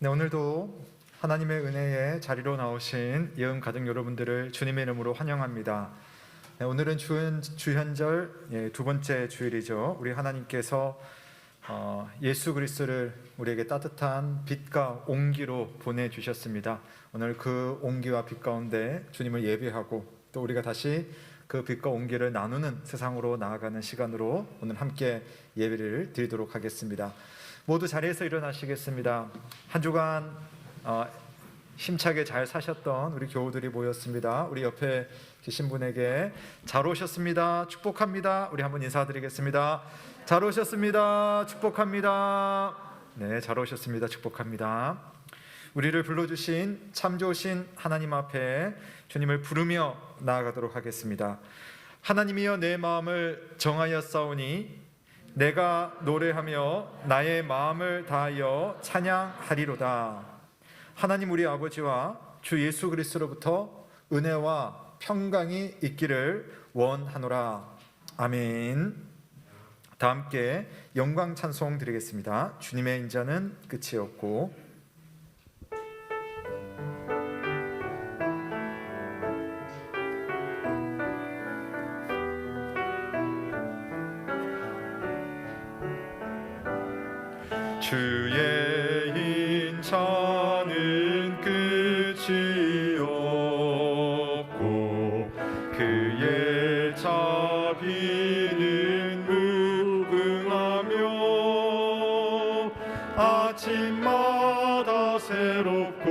네, 오늘도 하나님의 은혜의 자리로 나오신 예은 가족 여러분들을 주님의 이름으로 환영합니다. 네, 오늘은 주현절 두 번째 주일이죠. 우리 하나님께서 예수 그리스도를 우리에게 따뜻한 빛과 온기로 보내주셨습니다. 오늘 그 온기와 빛 가운데 주님을 예배하고 또 우리가 다시 그 빛과 온기를 나누는 세상으로 나아가는 시간으로 오늘 함께 예배를 드리도록 하겠습니다. 모두 자리에서 일어나시겠습니다. 한 주간 힘차게 잘 사셨던 우리 교우들이 모였습니다. 우리 옆에 계신 분에게 잘 오셨습니다, 축복합니다. 우리 한번 인사드리겠습니다. 잘 오셨습니다, 축복합니다. 네, 잘 오셨습니다, 축복합니다. 우리를 불러주신 참 좋으신 하나님 앞에 주님을 부르며 나아가도록 하겠습니다. 하나님이여, 내 마음을 정하였사오니 내가 노래하며 나의 마음을 다하여 찬양하리로다. 하나님 우리 아버지와 주 예수 그리스도로부터 은혜와 평강이 있기를 원하노라. 아멘. 다 함께 영광 찬송 드리겠습니다. 주님의 인자는 끝이 없고. 주의 인자는 끝이 없고 그의 자비는 무궁하며 아침마다 새롭고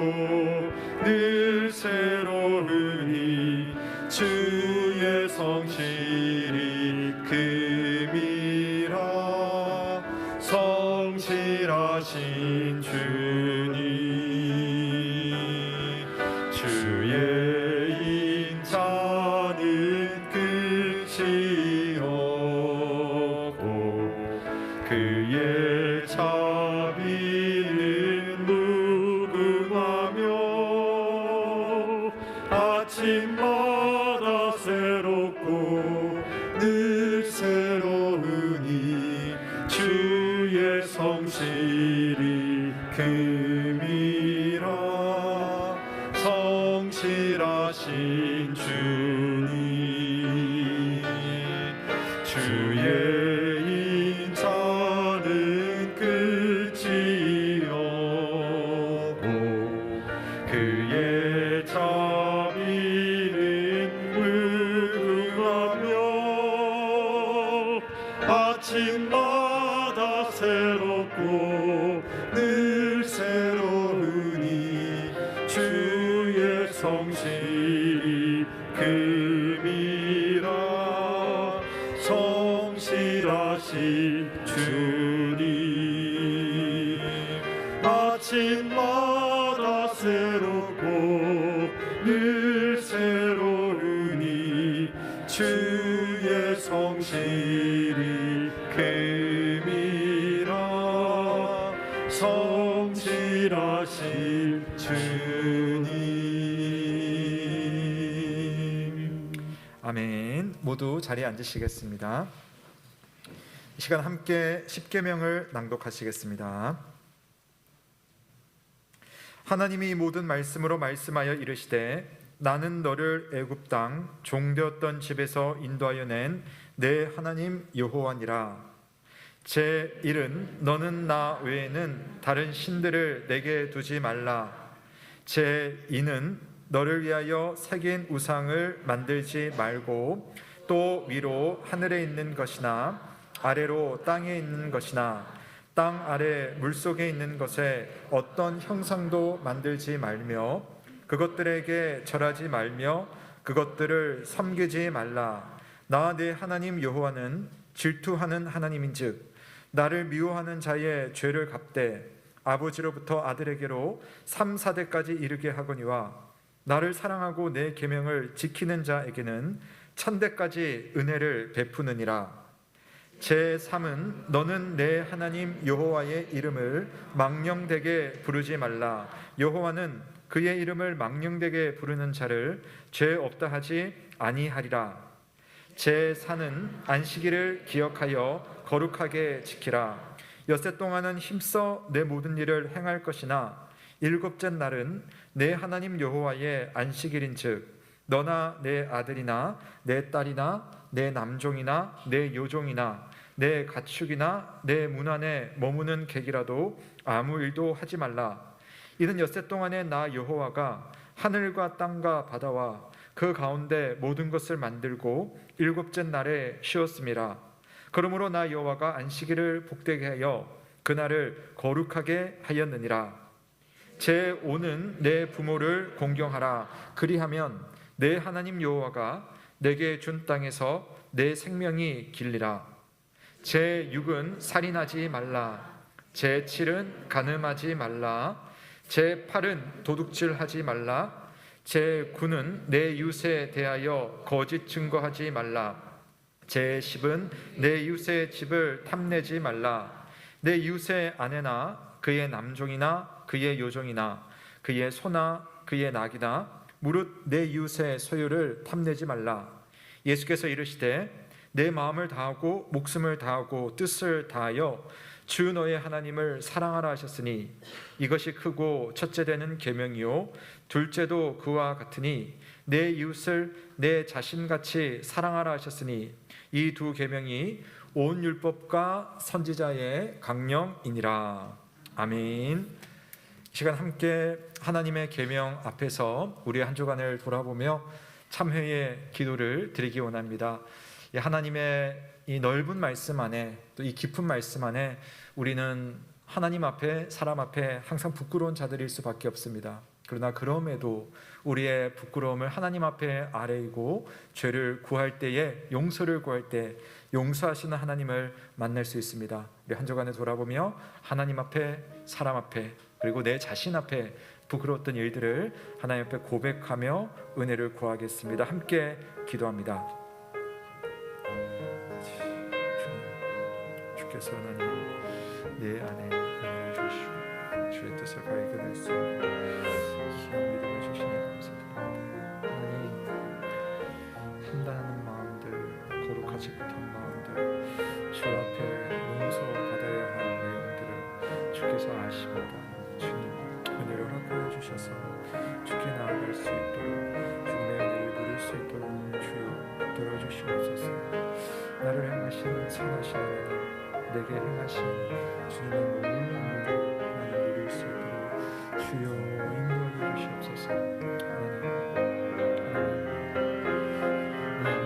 늘 새로우니 주의 성실이 금이라. 성실하신 주님, 주의 인자는 끝이 없고 그의 자비는 무궁하며 아침마다 새롭고 늘 새로우니 주의 성실이 금이라. 성실하신 주님, 주의 인자는 끝이 없고 그의 자비는 무궁하며 아침마다 새롭고 늘 새로우니 주의 성실이 금이라. 성실하신 주님, 아침마다 새롭고 늘 새로우니 주의 성실이 금이라. 성실하신 주님. 아멘. 모두 자리에 앉으시겠습니다. 이 시간 함께 십계명을 낭독하시겠습니다. 하나님이 모든 말씀으로 말씀하여 이르시되 나는 너를 애굽 땅 종되었던 집에서 인도하여 낸 내 하나님 여호와니라. 제 1은 너는 나 외에는 다른 신들을 내게 두지 말라. 제 2는 너를 위하여 새긴 우상을 만들지 말고 또 위로 하늘에 있는 것이나 아래로 땅에 있는 것이나 땅 아래 물속에 있는 것에 어떤 형상도 만들지 말며 그것들에게 절하지 말며 그것들을 섬기지 말라. 나 내 하나님 여호와는 질투하는 하나님인즉 나를 미워하는 자의 죄를 갚되 아버지로부터 아들에게로 3, 4대까지 이르게 하거니와 나를 사랑하고 내 계명을 지키는 자에게는 1000대까지 은혜를 베푸느니라. 제3은 너는 내 하나님 여호와의 이름을 망령되게 부르지 말라. 여호와는 그의 이름을 망령되게 부르는 자를 죄 없다 하지 아니하리라. 제4는 안식일을 기억하여 거룩하게 지키라. 엿새 동안은 힘써 내 모든 일을 행할 것이나 일곱째 날은 내 하나님 여호와의 안식일인즉 너나 내 아들이나 내 딸이나 내 남종이나 내 여종이나 내 가축이나 내 문 안에 머무는 객이라도 아무 일도 하지 말라. 이는 엿새 동안에 나 여호와가 하늘과 땅과 바다와 그 가운데 모든 것을 만들고 일곱째 날에 쉬었음이라. 그러므로 나 여호와가 안식일을 복되게 하여 그날을 거룩하게 하였느니라. 제 오는 내 부모를 공경하라. 그리하면 내 하나님 여호와가 내게 준 땅에서 내 생명이 길리라. 제 6은 살인하지 말라. 제 7은 간음하지 말라. 제 8은 도둑질하지 말라. 제 9는 내 이웃에 대하여 거짓 증거하지 말라. 제 10은 내 이웃의 집을 탐내지 말라. 내 이웃의 아내나 그의 남종이나 그의 여종이나 그의 소나 그의 낙이나 무릇 내 이웃의 소유를 탐내지 말라. 예수께서 이르시되 내 마음을 다하고 목숨을 다하고 뜻을 다하여 주 너의 하나님을 사랑하라 하셨으니 이것이 크고 첫째 되는 계명이요 둘째도 그와 같으니 내 이웃을 내 자신같이 사랑하라 하셨으니 이 두 계명이 온 율법과 선지자의 강령이니라. 아멘. 이 시간 함께 하나님의 계명 앞에서 우리 한 주간을 돌아보며 참회의 기도를 드리기 원합니다. 하나님의 이 넓은 말씀 안에 또 이 깊은 말씀 안에 우리는 하나님 앞에 사람 앞에 항상 부끄러운 자들일 수밖에 없습니다. 그러나 그럼에도 우리의 부끄러움을 하나님 앞에 아뢰고 죄를 구할 때에 용서를 구할 때 용서하시는 하나님을 만날 수 있습니다. 우리 한 주간을 돌아보며 하나님 앞에 사람 앞에 그리고 내 자신 앞에 부끄러웠던 일들을 하나님 앞에 고백하며 은혜를 구하겠습니다. 함께 기도합니다. 주께서 하나님 내 안에 은혜를 주시고 주의 뜻을 발견할 수 있는 귀한 믿음을 주시니 감사드립니다. 하나님 판단하는 마음들, 거룩하지 못한 마음들, 주 앞에 용서받아야 할 내용들을 주께서 아십니다. 주님 은혜를 허락하여 주셔서 주께 나아갈 수 있도록 주님의 은혜를 누릴 수 있도록 주여 붙들어 주시옵소서. 나를 향하신 선하신 하나님, 내게 행하신 주님의 모든 은혜를 나는 누릴 수 있도록 주여 인도하여 주시옵소서. 하나님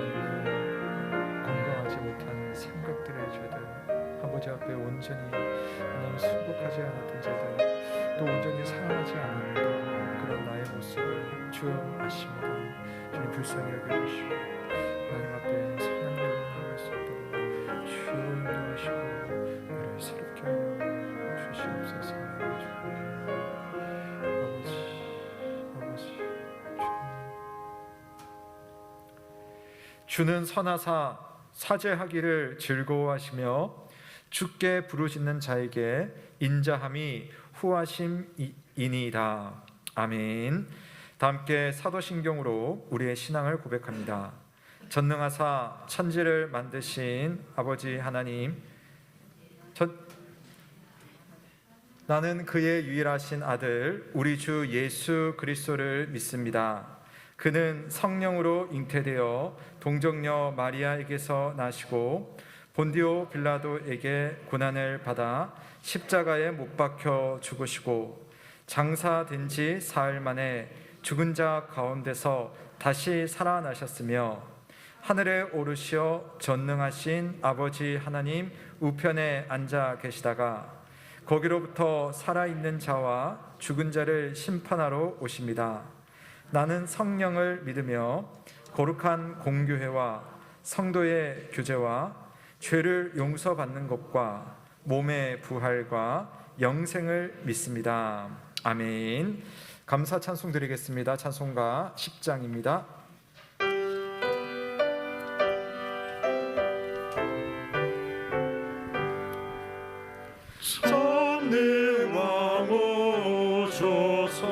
건강하지 못한 생각들의 죄들, 아버지 앞에 온전히 하나님 순복하지 않았던 죄들, 또 온전히 사랑하지 않았던 그런 나의 모습을 주여 아십니다. 주님 불쌍히 여겨주시고 하나님 앞에 선한 길로 나아갈 수 있도록 주여 인도하시고 나를 새롭게 하여 주시옵소서. 아버지 주는 선하사 사죄하기를 즐거워하시며 주께 부르짖는 자에게 인자함이 후하심이니이다. 아멘. 다 함께 사도신경으로 우리의 신앙을 고백합니다. 전능하사 천지를 만드신 아버지 하나님, 나는 그의 유일하신 아들 우리 주 예수 그리스도를 믿습니다. 그는 성령으로 잉태되어 동정녀 마리아에게서 나시고 본디오 빌라도에게 고난을 받아 십자가에 못 박혀 죽으시고 장사된 지 사흘 만에 죽은 자 가운데서 다시 살아나셨으며 하늘에 오르시어 전능하신 아버지 하나님 우편에 앉아 계시다가 거기로부터 살아있는 자와 죽은 자를 심판하러 오십니다. 나는 성령을 믿으며 거룩한 공교회와 성도의 교제와 죄를 용서받는 것과 몸의 부활과 영생을 믿습니다. 아멘. 감사 찬송 드리겠습니다. 찬송가 10장입니다. 전능왕 오셔서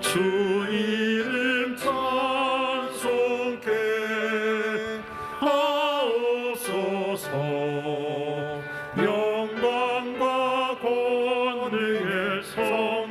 주 이름 찬송케 하옵소서. 영광과 권능의 성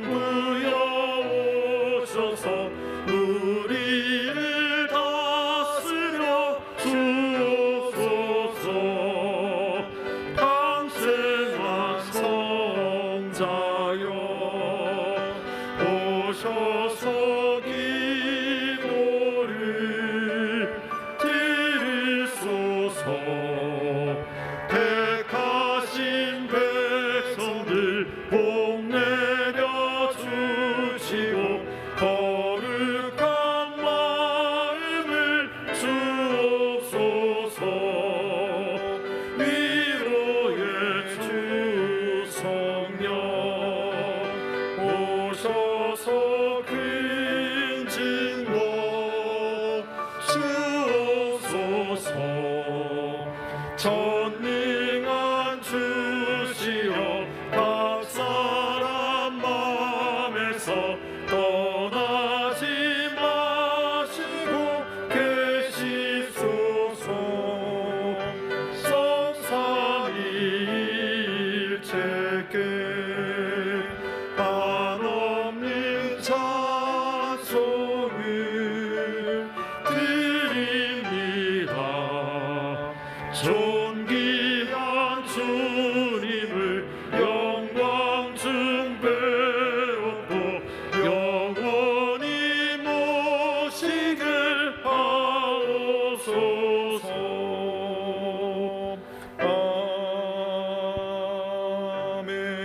주님께 한없는 찬송을 드립니다. 존귀한 주님을 영광 중배웠고 영원히 모시길 하옵소서. 아멘.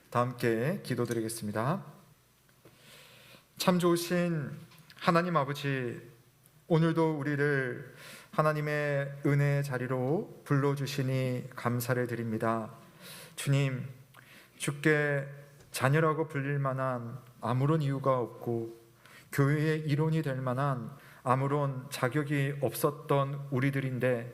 다 함께 기도드리겠습니다. 참 좋으신 하나님 아버지, 오늘도 우리를 하나님의 은혜의 자리로 불러주시니 감사를 드립니다. 주님, 주께 자녀라고 불릴 만한 아무런 이유가 없고 교회의 일원이 될 만한 아무런 자격이 없었던 우리들인데,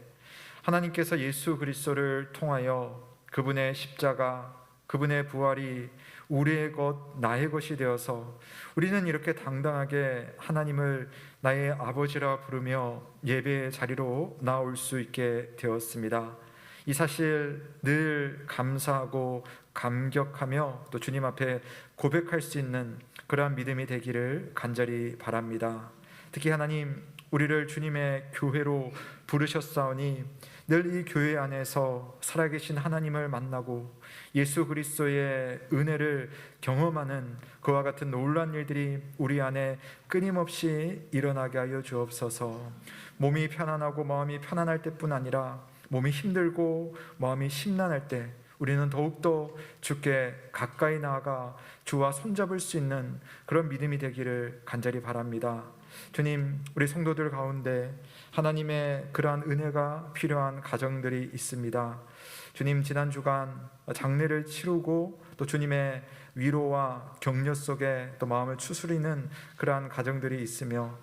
하나님께서 예수 그리스도를 통하여 그분의 십자가, 그분의 부활이 우리의 것, 나의 것이 되어서 우리는 이렇게 당당하게 하나님을 나의 아버지라 부르며 예배의 자리로 나올 수 있게 되었습니다. 이 사실 늘 감사하고 감격하며 또 주님 앞에 고백할 수 있는 그러한 믿음이 되기를 간절히 바랍니다. 특히 하나님, 우리를 주님의 교회로 부르셨사오니 늘 이 교회 안에서 살아계신 하나님을 만나고 예수 그리스도의 은혜를 경험하는 그와 같은 놀라운 일들이 우리 안에 끊임없이 일어나게 하여 주옵소서. 몸이 편안하고 마음이 편안할 때뿐 아니라 몸이 힘들고 마음이 심란할 때 우리는 더욱더 주께 가까이 나아가 주와 손잡을 수 있는 그런 믿음이 되기를 간절히 바랍니다. 주님, 우리 성도들 가운데 하나님의 그러한 은혜가 필요한 가정들이 있습니다. 주님, 지난 주간 장례를 치르고 또 주님의 위로와 격려 속에 또 마음을 추스리는 그러한 가정들이 있으며,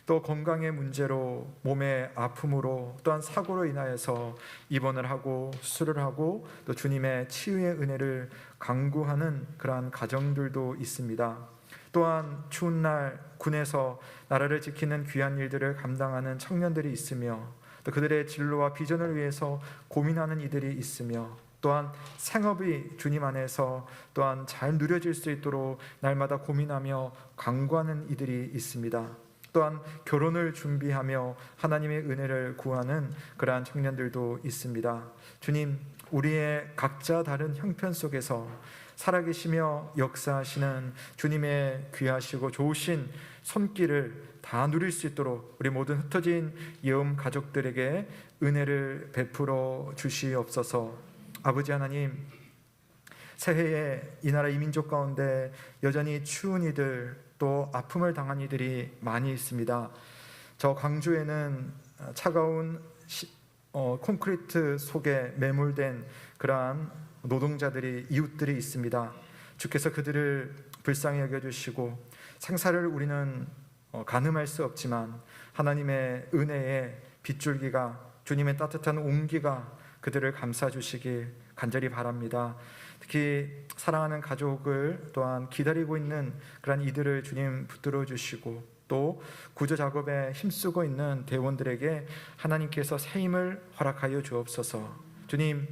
또 건강의 문제로 몸의 아픔으로 또한 사고로 인하여서 입원을 하고 수술을 하고 또 주님의 치유의 은혜를 간구하는 그러한 가정들도 있습니다. 또한 추운 날 군에서 나라를 지키는 귀한 일들을 감당하는 청년들이 있으며, 또 그들의 진로와 비전을 위해서 고민하는 이들이 있으며, 또한 생업이 주님 안에서 또한 잘 누려질 수 있도록 날마다 고민하며 간구하는 이들이 있습니다. 또한 결혼을 준비하며 하나님의 은혜를 구하는 그러한 청년들도 있습니다. 주님, 우리의 각자 다른 형편 속에서 살아계시며 역사하시는 주님의 귀하시고 좋으신 손길을 다 누릴 수 있도록 우리 모든 흩어진 예언 가족들에게 은혜를 베풀어 주시옵소서. 아버지 하나님, 새해에 이 나라 이 민족 가운데 여전히 추운 이들, 또 아픔을 당한 이들이 많이 있습니다. 저 광주에는 차가운 콘크리트 속에 매몰된 그러한 노동자들이, 이웃들이 있습니다. 주께서 그들을 불쌍히 여겨주시고, 생사를 우리는 가늠할 수 없지만 하나님의 은혜의 빗줄기가, 주님의 따뜻한 온기가 그들을 감싸주시길 간절히 바랍니다. 특히 사랑하는 가족을 또한 기다리고 있는 그런 이들을 주님 붙들어 주시고, 또 구조 작업에 힘쓰고 있는 대원들에게 하나님께서 새 힘을 허락하여 주옵소서. 주님,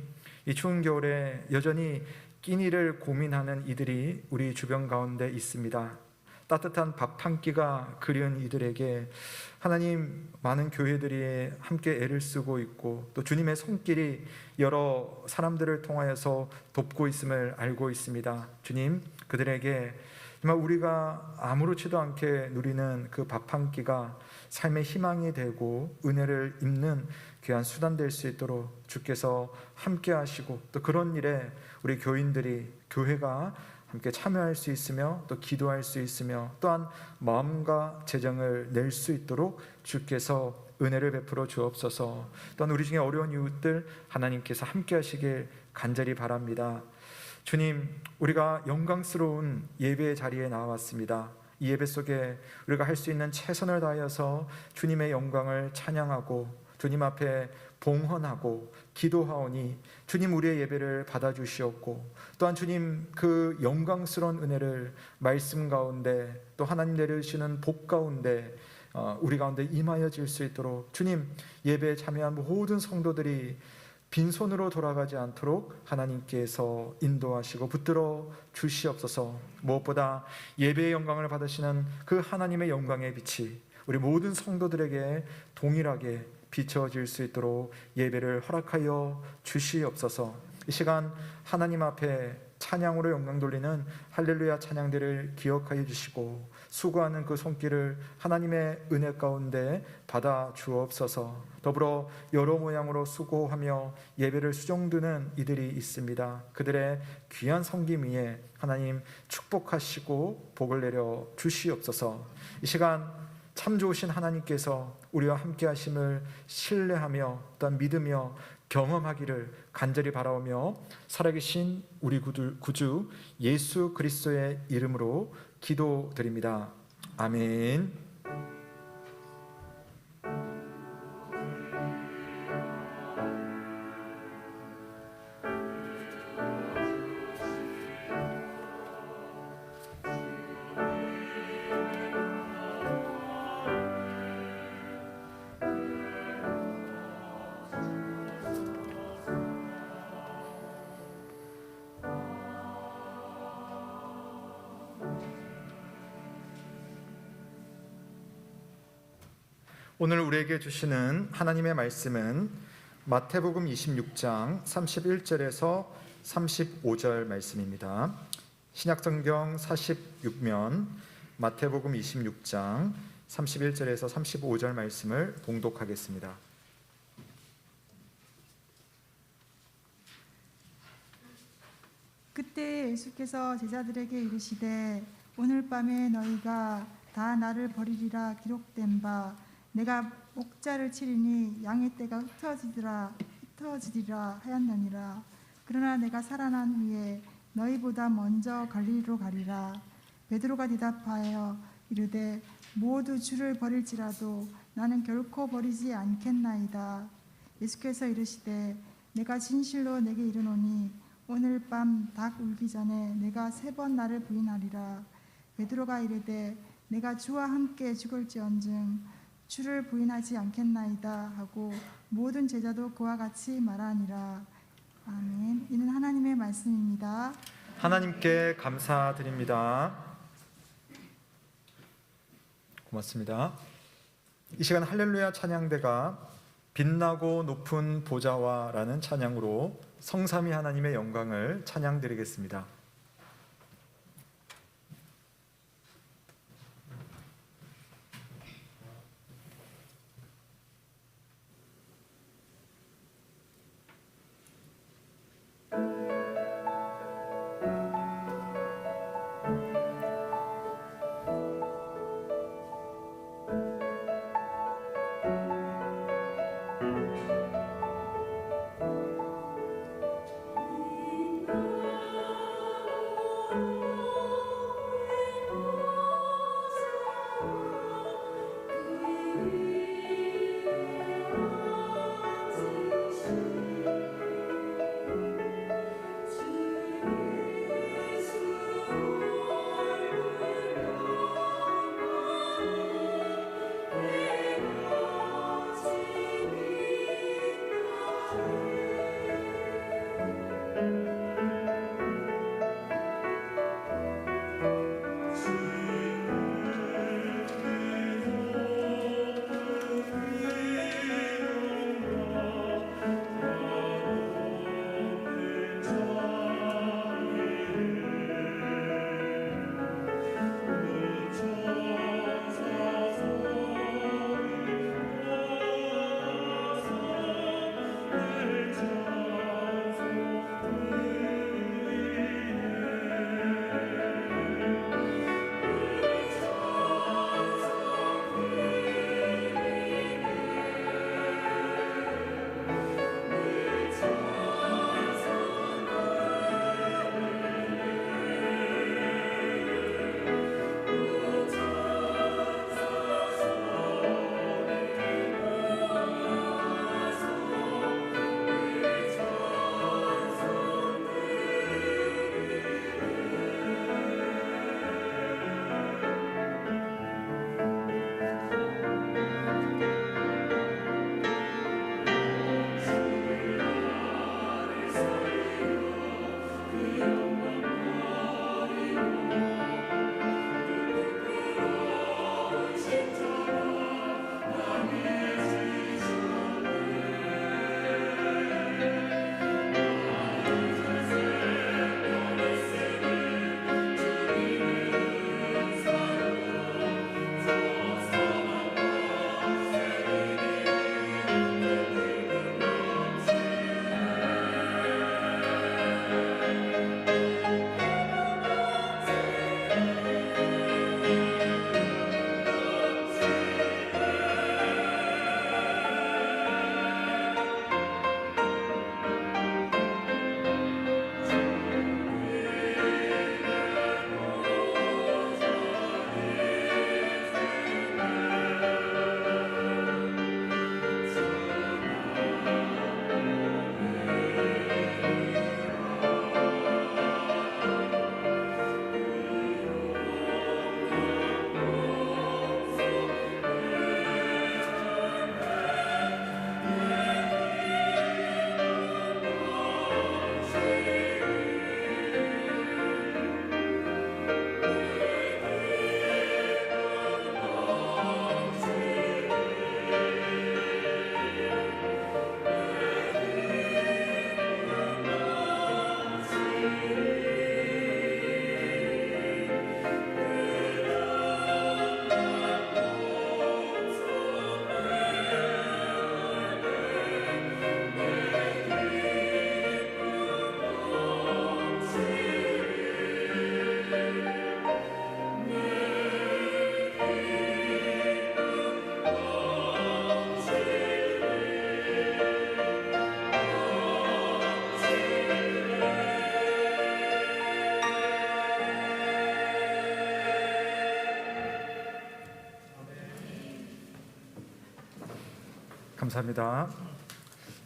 이 추운 겨울에 여전히 끼니를 고민하는 이들이 우리 주변 가운데 있습니다. 따뜻한 밥 한 끼가 그리운 이들에게 하나님, 많은 교회들이 함께 애를 쓰고 있고 또 주님의 손길이 여러 사람들을 통하여서 돕고 있음을 알고 있습니다. 주님, 그들에게 정말 우리가 아무렇지도 않게 누리는 그 밥 한 끼가 삶의 희망이 되고 은혜를 입는 귀한 수단 될 수 있도록 주께서 함께 하시고, 또 그런 일에 우리 교인들이, 교회가 함께 참여할 수 있으며 또 기도할 수 있으며 또한 마음과 재정을 낼 수 있도록 주께서 은혜를 베풀어 주옵소서. 또한 우리 중에 어려운 이웃들 하나님께서 함께 하시길 간절히 바랍니다. 주님, 우리가 영광스러운 예배의 자리에 나왔습니다. 이 예배 속에 우리가 할 수 있는 최선을 다하여서 주님의 영광을 찬양하고 주님 앞에 봉헌하고 기도하오니 주님, 우리의 예배를 받아주시옵고, 또한 주님 그 영광스러운 은혜를 말씀 가운데 또 하나님 내려주시는 복 가운데 우리 가운데 임하여질 수 있도록 주님, 예배에 참여한 모든 성도들이 빈손으로 돌아가지 않도록 하나님께서 인도하시고 붙들어 주시옵소서. 무엇보다 예배의 영광을 받으시는 그 하나님의 영광의 빛이 우리 모든 성도들에게 동일하게 비춰질 수 있도록 예배를 허락하여 주시옵소서. 이 시간 하나님 앞에 찬양으로 영광 돌리는 할렐루야 찬양들을 기억하여 주시고 수고하는 그 손길을 하나님의 은혜 가운데 받아 주옵소서. 더불어 여러 모양으로 수고하며 예배를 수종드는 이들이 있습니다. 그들의 귀한 섬김 위에 하나님 축복하시고 복을 내려 주시옵소서. 이 시간 참 좋으신 하나님께서 우리와 함께 하심을 신뢰하며 또한 믿으며 경험하기를 간절히 바라오며 살아계신 우리 구주 예수 그리스도의 이름으로 기도드립니다. 아멘. 오늘 우리에게 주시는 하나님의 말씀은 마태복음 26장 31절에서 35절 말씀입니다. 신약성경 46면 마태복음 26장 31절에서 35절 말씀을 봉독하겠습니다. 그때 예수께서 제자들에게 이르시되 오늘 밤에 너희가 다 나를 버리리라 기록된 바 내가 목자를 치리니 양의 떼가 흩어지리라 하였느니라. 그러나 내가 살아난 후에 너희보다 먼저 갈릴리로 가리라. 베드로가 대답하여 이르되 모두 주를 버릴지라도 나는 결코 버리지 않겠나이다. 예수께서 이르시되 내가 진실로 내게 이르노니 오늘 밤 닭 울기 전에 내가 3번 나를 부인하리라. 베드로가 이르되 내가 주와 함께 죽을지언정 주를 부인하지 않겠나이다 하고 모든 제자도 그와 같이 말하니라. 아멘. 이는 하나님의 말씀입니다. 하나님께 감사드립니다. 고맙습니다. 이 시간 할렐루야 찬양대가 빛나고 높은 보좌와 라는 찬양으로 성삼위 하나님의 영광을 찬양드리겠습니다. 감사합니다.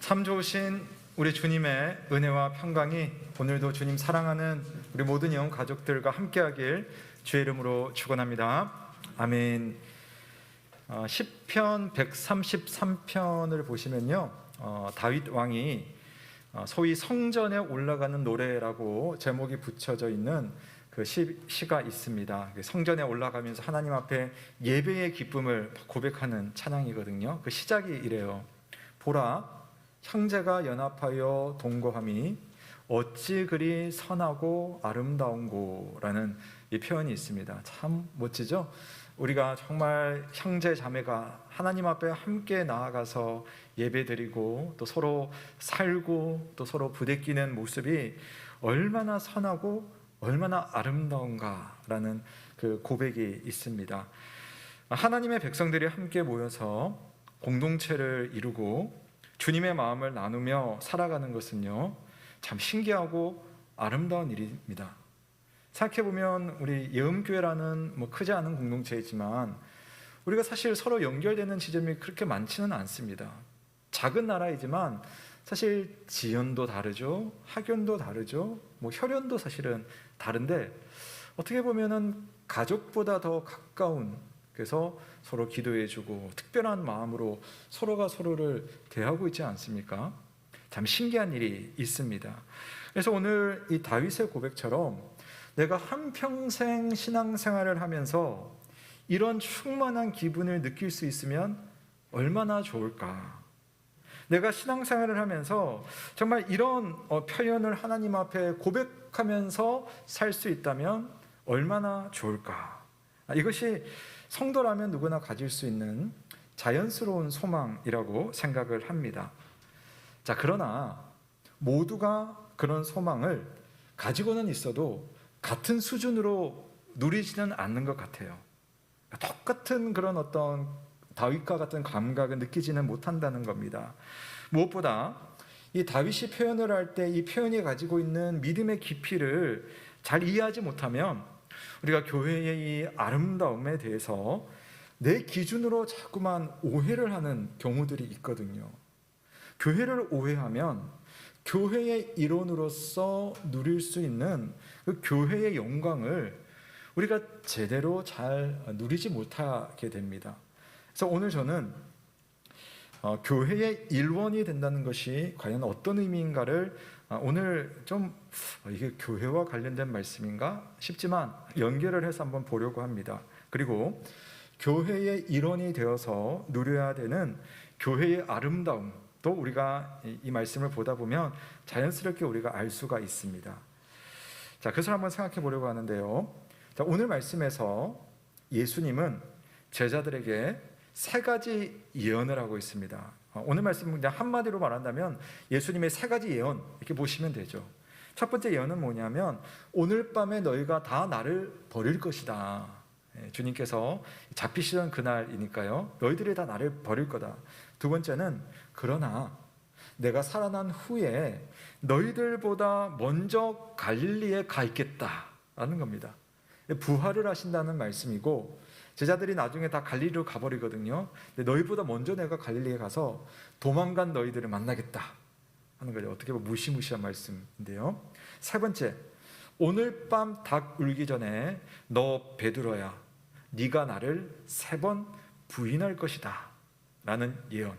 참 좋으신 우리 주님의 은혜와 평강이 오늘도 주님 사랑하는 우리 모든 영혼 가족들과 함께하길 주의 이름으로 축원합니다. 아멘. 시편 133편을 보시면요, 다윗 왕이 소위 성전에 올라가는 노래라고 제목이 붙여져 있는 그 시가 있습니다. 성전에 올라가면서 하나님 앞에 예배의 기쁨을 고백하는 찬양이거든요. 그 시작이 이래요. 보라, 형제가 연합하여 동거함이 어찌 그리 선하고 아름다운고라는 이 표현이 있습니다. 참 멋지죠? 우리가 정말 형제 자매가 하나님 앞에 함께 나아가서 예배드리고 또 서로 살고 또 서로 부대끼는 모습이 얼마나 선하고 얼마나 아름다운가라는 그 고백이 있습니다. 하나님의 백성들이 함께 모여서 공동체를 이루고 주님의 마음을 나누며 살아가는 것은요, 참 신기하고 아름다운 일입니다. 생각해보면 우리 예음교회라는 크지 않은 공동체이지만 우리가 사실 서로 연결되는 지점이 그렇게 많지는 않습니다. 작은 나라이지만 사실 지연도 다르죠, 학연도 다르죠, 혈연도 사실은 다른데 어떻게 보면은 가족보다 더 가까운, 그래서 서로 기도해주고 특별한 마음으로 서로가 서로를 대하고 있지 않습니까? 참 신기한 일이 있습니다. 그래서 오늘 이 다윗의 고백처럼 내가 한평생 신앙생활을 하면서 이런 충만한 기분을 느낄 수 있으면 얼마나 좋을까? 내가 신앙생활을 하면서 정말 이런 표현을 하나님 앞에 고백하면서 살 수 있다면 얼마나 좋을까? 이것이 성도라면 누구나 가질 수 있는 자연스러운 소망이라고 생각을 합니다. 자, 그러나 모두가 그런 소망을 가지고는 있어도 같은 수준으로 누리지는 않는 것 같아요. 똑같은 그런 어떤 다윗과 같은 감각을 느끼지는 못한다는 겁니다. 무엇보다 이 다윗이 표현을 할 때 이 표현이 가지고 있는 믿음의 깊이를 잘 이해하지 못하면 우리가 교회의 이 아름다움에 대해서 내 기준으로 자꾸만 오해를 하는 경우들이 있거든요. 교회를 오해하면 교회의 일원으로서 누릴 수 있는 그 교회의 영광을 우리가 제대로 잘 누리지 못하게 됩니다. 그래서 오늘 저는 교회의 일원이 된다는 것이 과연 어떤 의미인가를 오늘 좀 이게 교회와 관련된 말씀인가 싶지만 연결을 해서 한번 보려고 합니다. 그리고 교회의 일원이 되어서 누려야 되는 교회의 아름다움, 또 우리가 이 말씀을 보다 보면 자연스럽게 우리가 알 수가 있습니다. 자, 그것을 한번 생각해 보려고 하는데요. 자, 오늘 말씀에서 예수님은 제자들에게 세 가지 예언을 하고 있습니다. 오늘 말씀은 그냥 한마디로 말한다면 예수님의 세 가지 예언 이렇게 보시면 되죠. 첫 번째 예언은 뭐냐면 오늘 밤에 너희가 다 나를 버릴 것이다. 주님께서 잡히시던 그날이니까요. 너희들이 다 나를 버릴 거다. 두 번째는 그러나 내가 살아난 후에 너희들보다 먼저 갈릴리에 가 있겠다라는 겁니다. 부활을 하신다는 말씀이고 제자들이 나중에 다 갈릴리로 가버리거든요. 근데 너희보다 먼저 내가 갈릴리에 가서 도망간 너희들을 만나겠다 하는 거죠. 어떻게 보면 무시무시한 말씀인데요. 세 번째, 오늘 밤 닭 울기 전에 너 베드로야, 네가 나를 3번 부인할 것이다 라는 예언.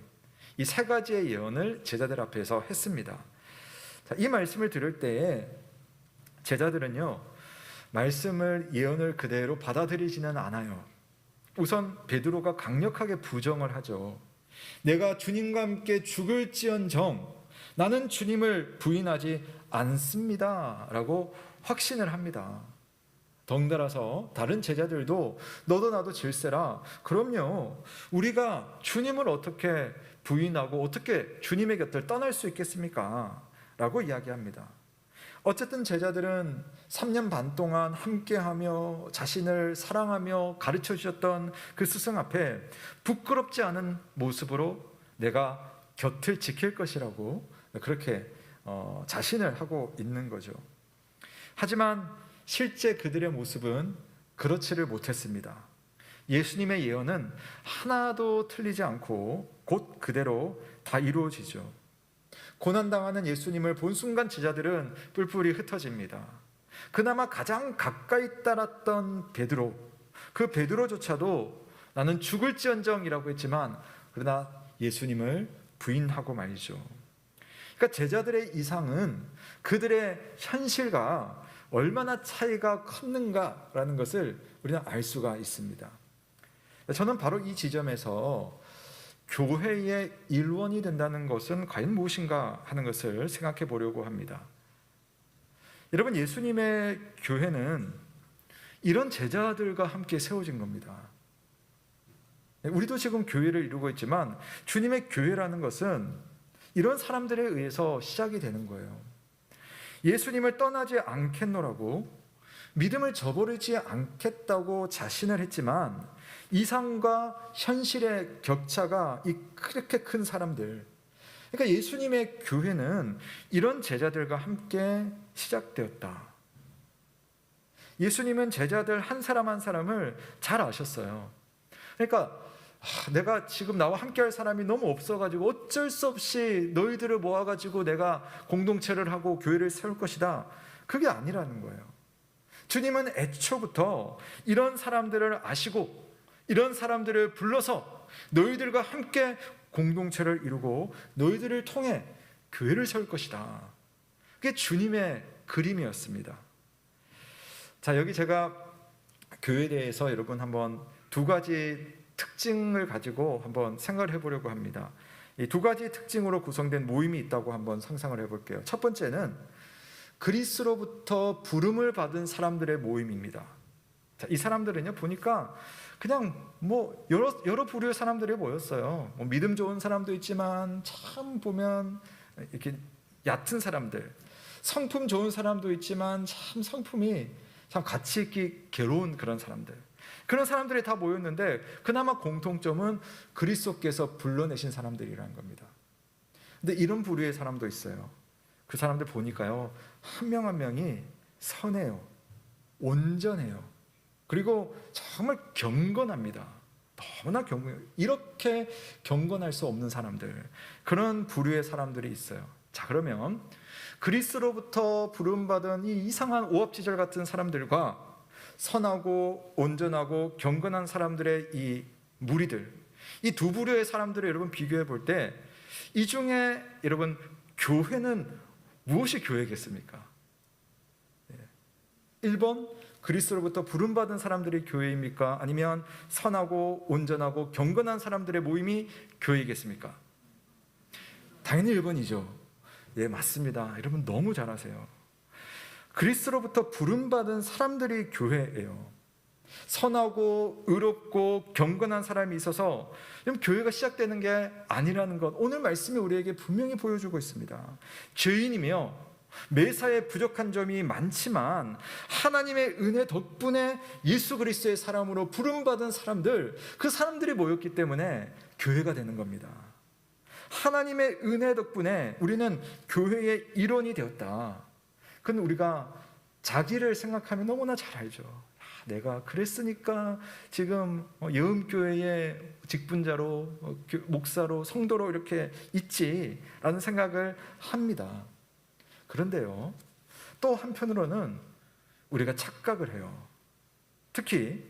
이 세 가지의 예언을 제자들 앞에서 했습니다. 자, 이 말씀을 들을 때에 제자들은요, 말씀을 예언을 그대로 받아들이지는 않아요. 우선 베드로가 강력하게 부정을 하죠. 내가 주님과 함께 죽을지언정 나는 주님을 부인하지 않습니다 라고 확신을 합니다. 덩달아서 다른 제자들도 너도 나도 질세라, 그럼요, 우리가 주님을 어떻게 부인하고 어떻게 주님의 곁을 떠날 수 있겠습니까? 라고 이야기합니다. 어쨌든 제자들은 3년 반 동안 함께하며 자신을 사랑하며 가르쳐 주셨던 그 스승 앞에 부끄럽지 않은 모습으로 내가 곁을 지킬 것이라고 그렇게 자신을 하고 있는 거죠. 하지만 실제 그들의 모습은 그렇지를 못했습니다. 예수님의 예언은 하나도 틀리지 않고 곧 그대로 다 이루어지죠. 고난당하는 예수님을 본 순간 제자들은 뿔뿔이 흩어집니다. 그나마 가장 가까이 따랐던 베드로, 그 베드로조차도 나는 죽을지언정이라고 했지만 그러나 예수님을 부인하고 말이죠. 그러니까 제자들의 이상은 그들의 현실과 얼마나 차이가 컸는가라는 것을 우리는 알 수가 있습니다. 저는 바로 이 지점에서 교회의 일원이 된다는 것은 과연 무엇인가 하는 것을 생각해 보려고 합니다. 여러분, 예수님의 교회는 이런 제자들과 함께 세워진 겁니다. 우리도 지금 교회를 이루고 있지만 주님의 교회라는 것은 이런 사람들에 의해서 시작이 되는 거예요. 예수님을 떠나지 않겠노라고, 믿음을 저버리지 않겠다고 자신을 했지만 이상과 현실의 격차가 그렇게 큰 사람들, 그러니까 예수님의 교회는 이런 제자들과 함께 시작되었다. 예수님은 제자들 한 사람 한 사람을 잘 아셨어요. 그러니까 내가 지금 나와 함께할 사람이 너무 없어가지고 어쩔 수 없이 너희들을 모아가지고 내가 공동체를 하고 교회를 세울 것이다, 그게 아니라는 거예요. 주님은 애초부터 이런 사람들을 아시고 이런 사람들을 불러서 너희들과 함께 공동체를 이루고 너희들을 통해 교회를 세울 것이다, 그게 주님의 그림이었습니다. 자, 여기 제가 교회에 대해서 여러분 한번 두 가지 특징을 가지고 한번 생각을 해보려고 합니다. 이 두 가지 특징으로 구성된 모임이 있다고 한번 상상을 해볼게요. 첫 번째는 그리스로부터 부름을 받은 사람들의 모임입니다. 자, 이 사람들은요, 보니까 그냥 여러 부류의 사람들이 모였어요. 믿음 좋은 사람도 있지만 참 보면 이렇게 얕은 사람들, 성품 좋은 사람도 있지만 참 성품이 참 가치 있기 괴로운 그런 사람들, 그런 사람들이 다 모였는데 그나마 공통점은 그리스도께서 불러내신 사람들이라는 겁니다. 근데 이런 부류의 사람도 있어요. 그 사람들 보니까요, 한 명 한 명이 선해요, 온전해요, 그리고 정말 경건합니다. 너무나 경건해요. 이렇게 경건할 수 없는 사람들, 그런 부류의 사람들이 있어요. 자, 그러면 그리스로부터 부름받은 이 이상한 오합지졸 같은 사람들과 선하고 온전하고 경건한 사람들의 이 무리들, 이 두 부류의 사람들을 여러분 비교해 볼 때 이 중에 여러분 교회는 무엇이 교회겠습니까? 1번 그리스로부터 부름받은 사람들이 교회입니까? 아니면 선하고 온전하고 경건한 사람들의 모임이 교회이겠습니까? 당연히 1번이죠. 예, 맞습니다. 여러분 너무 잘 아세요. 그리스로부터 부름받은 사람들이 교회예요. 선하고 의롭고 경건한 사람이 있어서 교회가 시작되는 게 아니라는 것, 오늘 말씀이 우리에게 분명히 보여주고 있습니다. 죄인이며 매사에 부족한 점이 많지만 하나님의 은혜 덕분에 예수 그리스도의 사람으로 부름받은 사람들, 그 사람들이 모였기 때문에 교회가 되는 겁니다. 하나님의 은혜 덕분에 우리는 교회의 일원이 되었다. 그건 우리가 자기를 생각하면 너무나 잘 알죠. 내가 그랬으니까 지금 여음교회의 직분자로, 목사로, 성도로 이렇게 있지라는 생각을 합니다. 그런데요, 또 한편으로는 우리가 착각을 해요. 특히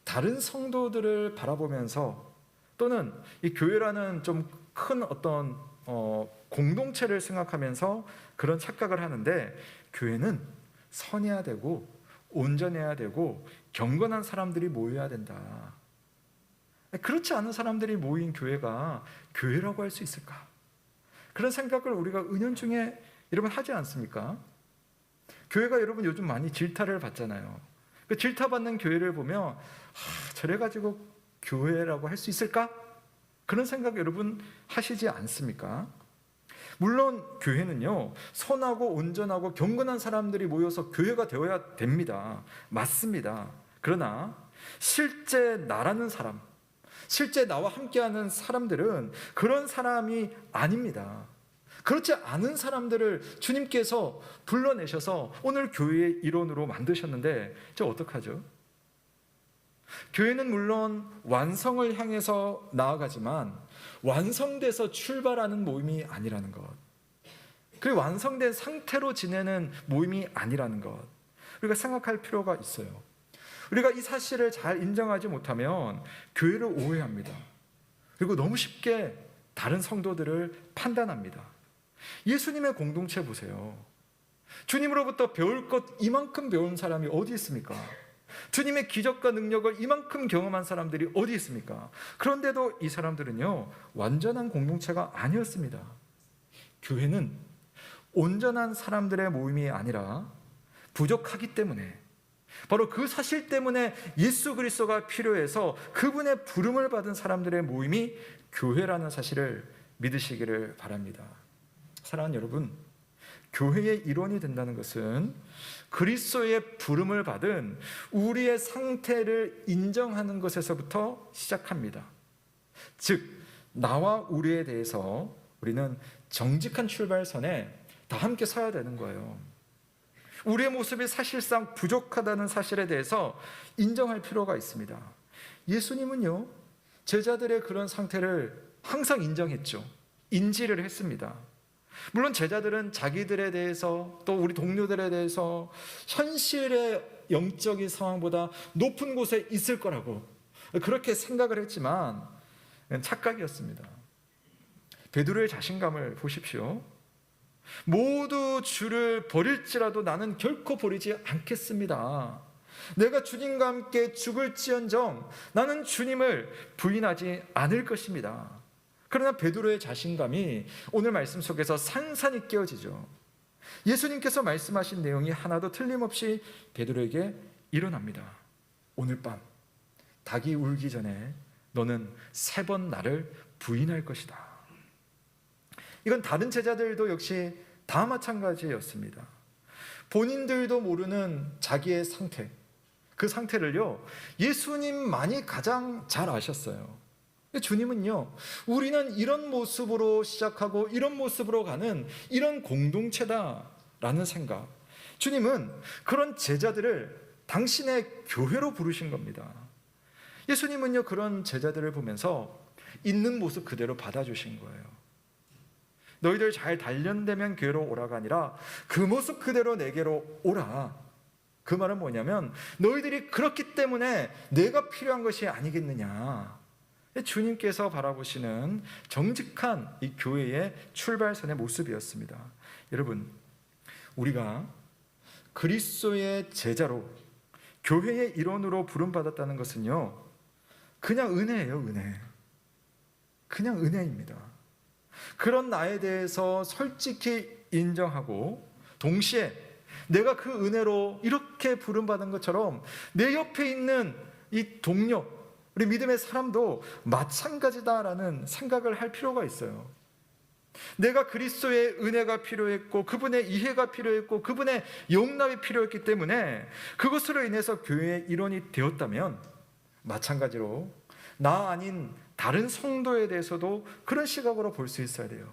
다른 성도들을 바라보면서, 또는 이 교회라는 좀 큰 어떤 공동체를 생각하면서 그런 착각을 하는데, 교회는 선해야 되고 온전해야 되고 경건한 사람들이 모여야 된다. 그렇지 않은 사람들이 모인 교회가 교회라고 할 수 있을까? 그런 생각을 우리가 은연중에 여러분 하지 않습니까? 교회가 여러분 요즘 많이 질타를 받잖아요. 그 질타받는 교회를 보면 저래 가지고 교회라고 할 수 있을까? 그런 생각 여러분 하시지 않습니까? 물론 교회는요, 선하고 온전하고 경건한 사람들이 모여서 교회가 되어야 됩니다. 맞습니다. 그러나 실제 나라는 사람, 실제 나와 함께하는 사람들은 그런 사람이 아닙니다. 그렇지 않은 사람들을 주님께서 불러내셔서 오늘 교회의 일원으로 만드셨는데 이제 어떡하죠? 교회는 물론 완성을 향해서 나아가지만 완성돼서 출발하는 모임이 아니라는 것, 그 완성된 상태로 지내는 모임이 아니라는 것, 우리가 생각할 필요가 있어요. 우리가 이 사실을 잘 인정하지 못하면 교회를 오해합니다. 그리고 너무 쉽게 다른 성도들을 판단합니다. 예수님의 공동체 보세요. 주님으로부터 배울 것 이만큼 배운 사람이 어디 있습니까? 주님의 기적과 능력을 이만큼 경험한 사람들이 어디 있습니까? 그런데도 이 사람들은요, 완전한 공동체가 아니었습니다. 교회는 온전한 사람들의 모임이 아니라 부족하기 때문에, 바로 그 사실 때문에 예수 그리스도가 필요해서 그분의 부름을 받은 사람들의 모임이 교회라는 사실을 믿으시기를 바랍니다. 사랑하는 여러분, 교회의 일원이 된다는 것은 그리스도의 부름을 받은 우리의 상태를 인정하는 것에서부터 시작합니다. 즉, 나와 우리에 대해서 우리는 정직한 출발선에 다 함께 서야 되는 거예요. 우리의 모습이 사실상 부족하다는 사실에 대해서 인정할 필요가 있습니다. 예수님은요, 제자들의 그런 상태를 항상 인정했죠. 인지를 했습니다. 물론 제자들은 자기들에 대해서 또 우리 동료들에 대해서 현실의 영적인 상황보다 높은 곳에 있을 거라고 그렇게 생각을 했지만 착각이었습니다. 베드로의 자신감을 보십시오. 모두 주를 버릴지라도 나는 결코 버리지 않겠습니다. 내가 주님과 함께 죽을지언정 나는 주님을 부인하지 않을 것입니다. 그러나 베드로의 자신감이 오늘 말씀 속에서 산산이 깨어지죠. 예수님께서 말씀하신 내용이 하나도 틀림없이 베드로에게 일어납니다. 오늘 밤 닭이 울기 전에 너는 3번 나를 부인할 것이다. 이건 다른 제자들도 역시 다 마찬가지였습니다. 본인들도 모르는 자기의 상태, 그 상태를요, 예수님만이 가장 잘 아셨어요. 주님은요, 우리는 이런 모습으로 시작하고 이런 모습으로 가는 이런 공동체다라는 생각, 주님은 그런 제자들을 당신의 교회로 부르신 겁니다. 예수님은요, 그런 제자들을 보면서 있는 모습 그대로 받아주신 거예요. 너희들 잘 단련되면 교회로 오라가 아니라 그 모습 그대로 내게로 오라. 그 말은 뭐냐면 너희들이 그렇기 때문에 내가 필요한 것이 아니겠느냐. 주님께서 바라보시는 정직한 이 교회의 출발선의 모습이었습니다. 여러분, 우리가 그리스도의 제자로 교회의 일원으로 부름받았다는 것은요, 그냥 은혜예요, 은혜. 그냥 은혜입니다. 그런 나에 대해서 솔직히 인정하고 동시에 내가 그 은혜로 이렇게 부름받은 것처럼 내 옆에 있는 이 동료, 우리 믿음의 사람도 마찬가지다라는 생각을 할 필요가 있어요. 내가 그리스도의 은혜가 필요했고 그분의 이해가 필요했고 그분의 용납이 필요했기 때문에 그것으로 인해서 교회의 일원이 되었다면 마찬가지로 나 아닌 다른 성도에 대해서도 그런 시각으로 볼 수 있어야 돼요.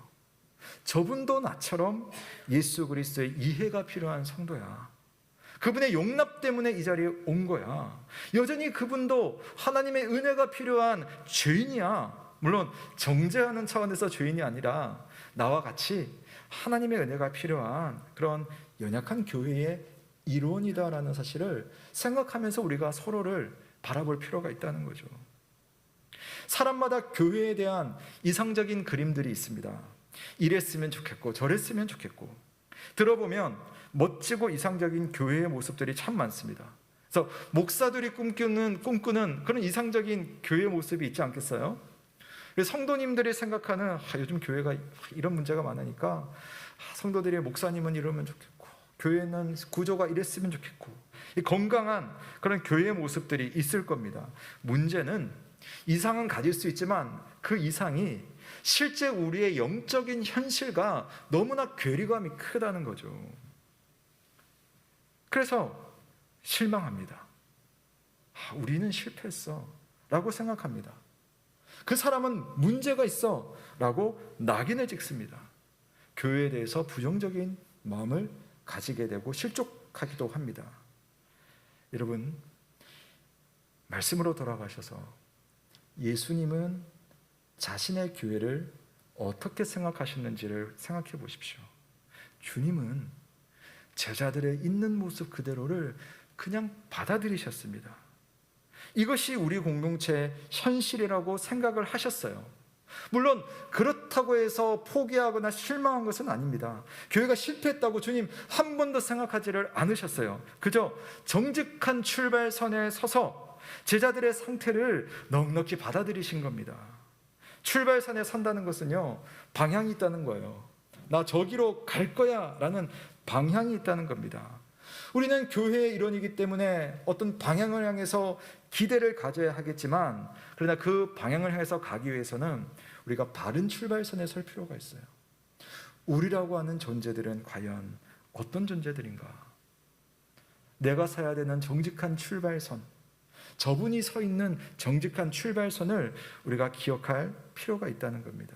저분도 나처럼 예수 그리스도의 이해가 필요한 성도야. 그분의 용납 때문에 이 자리에 온 거야. 여전히 그분도 하나님의 은혜가 필요한 죄인이야. 물론 정죄하는 차원에서 죄인이 아니라 나와 같이 하나님의 은혜가 필요한 그런 연약한 교회의 일원이다라는 사실을 생각하면서 우리가 서로를 바라볼 필요가 있다는 거죠. 사람마다 교회에 대한 이상적인 그림들이 있습니다. 이랬으면 좋겠고 저랬으면 좋겠고, 들어보면 멋지고 이상적인 교회의 모습들이 참 많습니다. 그래서 목사들이 꿈꾸는 그런 이상적인 교회의 모습이 있지 않겠어요? 성도님들이 생각하는 요즘 교회가 이런 문제가 많으니까 성도들이 목사님은 이러면 좋겠고 교회는 구조가 이랬으면 좋겠고, 이 건강한 그런 교회의 모습들이 있을 겁니다. 문제는 이상은 가질 수 있지만 그 이상이 실제 우리의 영적인 현실과 너무나 괴리감이 크다는 거죠. 그래서 실망합니다. 우리는 실패했어 라고 생각합니다. 그 사람은 문제가 있어 라고 낙인을 찍습니다. 교회에 대해서 부정적인 마음을 가지게 되고 실족하기도 합니다. 여러분, 말씀으로 돌아가셔서 예수님은 자신의 교회를 어떻게 생각하셨는지를 생각해 보십시오. 주님은 제자들의 있는 모습 그대로를 그냥 받아들이셨습니다. 이것이 우리 공동체의 현실이라고 생각을 하셨어요. 물론 그렇다고 해서 포기하거나 실망한 것은 아닙니다. 교회가 실패했다고 주님 한 번도 생각하지를 않으셨어요. 그저 정직한 출발선에 서서 제자들의 상태를 넉넉히 받아들이신 겁니다. 출발선에 선다는 것은요, 방향이 있다는 거예요. 나 저기로 갈 거야 라는 방향이 있다는 겁니다. 우리는 교회의 일원이기 때문에 어떤 방향을 향해서 기대를 가져야 하겠지만, 그러나 그 방향을 향해서 가기 위해서는 우리가 바른 출발선에 설 필요가 있어요. 우리라고 하는 존재들은 과연 어떤 존재들인가? 내가 서야 되는 정직한 출발선, 저분이 서 있는 정직한 출발선을 우리가 기억할 필요가 있다는 겁니다.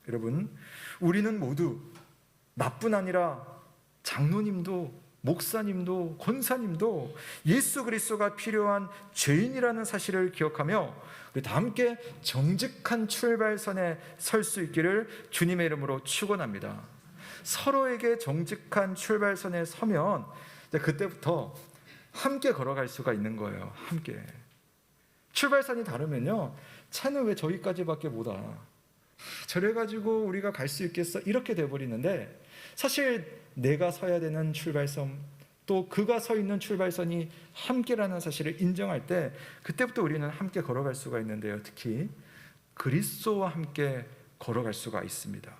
여러분, 우리는 모두 나뿐 아니라 장로님도 목사님도 권사님도 예수 그리스도가 필요한 죄인이라는 사실을 기억하며 우리 다 함께 정직한 출발선에 설 수 있기를 주님의 이름으로 축원합니다. 서로에게 정직한 출발선에 서면 이제 그때부터 함께 걸어갈 수가 있는 거예요. 함께. 출발선이 다르면요, 차는 왜 저기까지밖에 못 와? 저래가지고 우리가 갈 수 있겠어? 이렇게 돼버리는데, 사실 내가 서야 되는 출발선, 또 그가 서 있는 출발선이 함께라는 사실을 인정할 때 그때부터 우리는 함께 걸어갈 수가 있는데요, 특히 그리스도와 함께 걸어갈 수가 있습니다.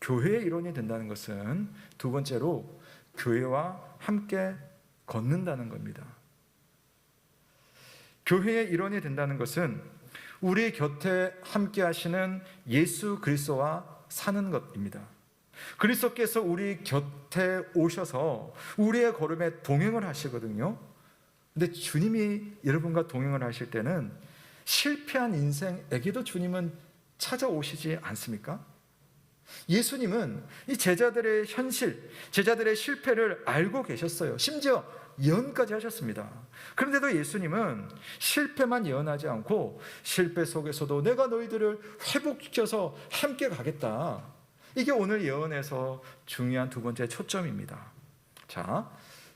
교회의 일원이 된다는 것은 두 번째로 교회와 함께 걷는다는 겁니다. 교회의 일원이 된다는 것은 우리 곁에 함께 하시는 예수 그리스도와 사는 것입니다. 그리스도께서 우리 곁에 오셔서 우리의 걸음에 동행을 하시거든요. 근데 주님이 여러분과 동행을 하실 때는 실패한 인생에게도 주님은 찾아오시지 않습니까? 예수님은 이 제자들의 현실, 제자들의 실패를 알고 계셨어요. 심지어 예언까지 하셨습니다. 그런데도 예수님은 실패만 예언하지 않고 실패 속에서도 내가 너희들을 회복시켜서 함께 가겠다. 이게 오늘 예언에서 중요한 두 번째 초점입니다. 자,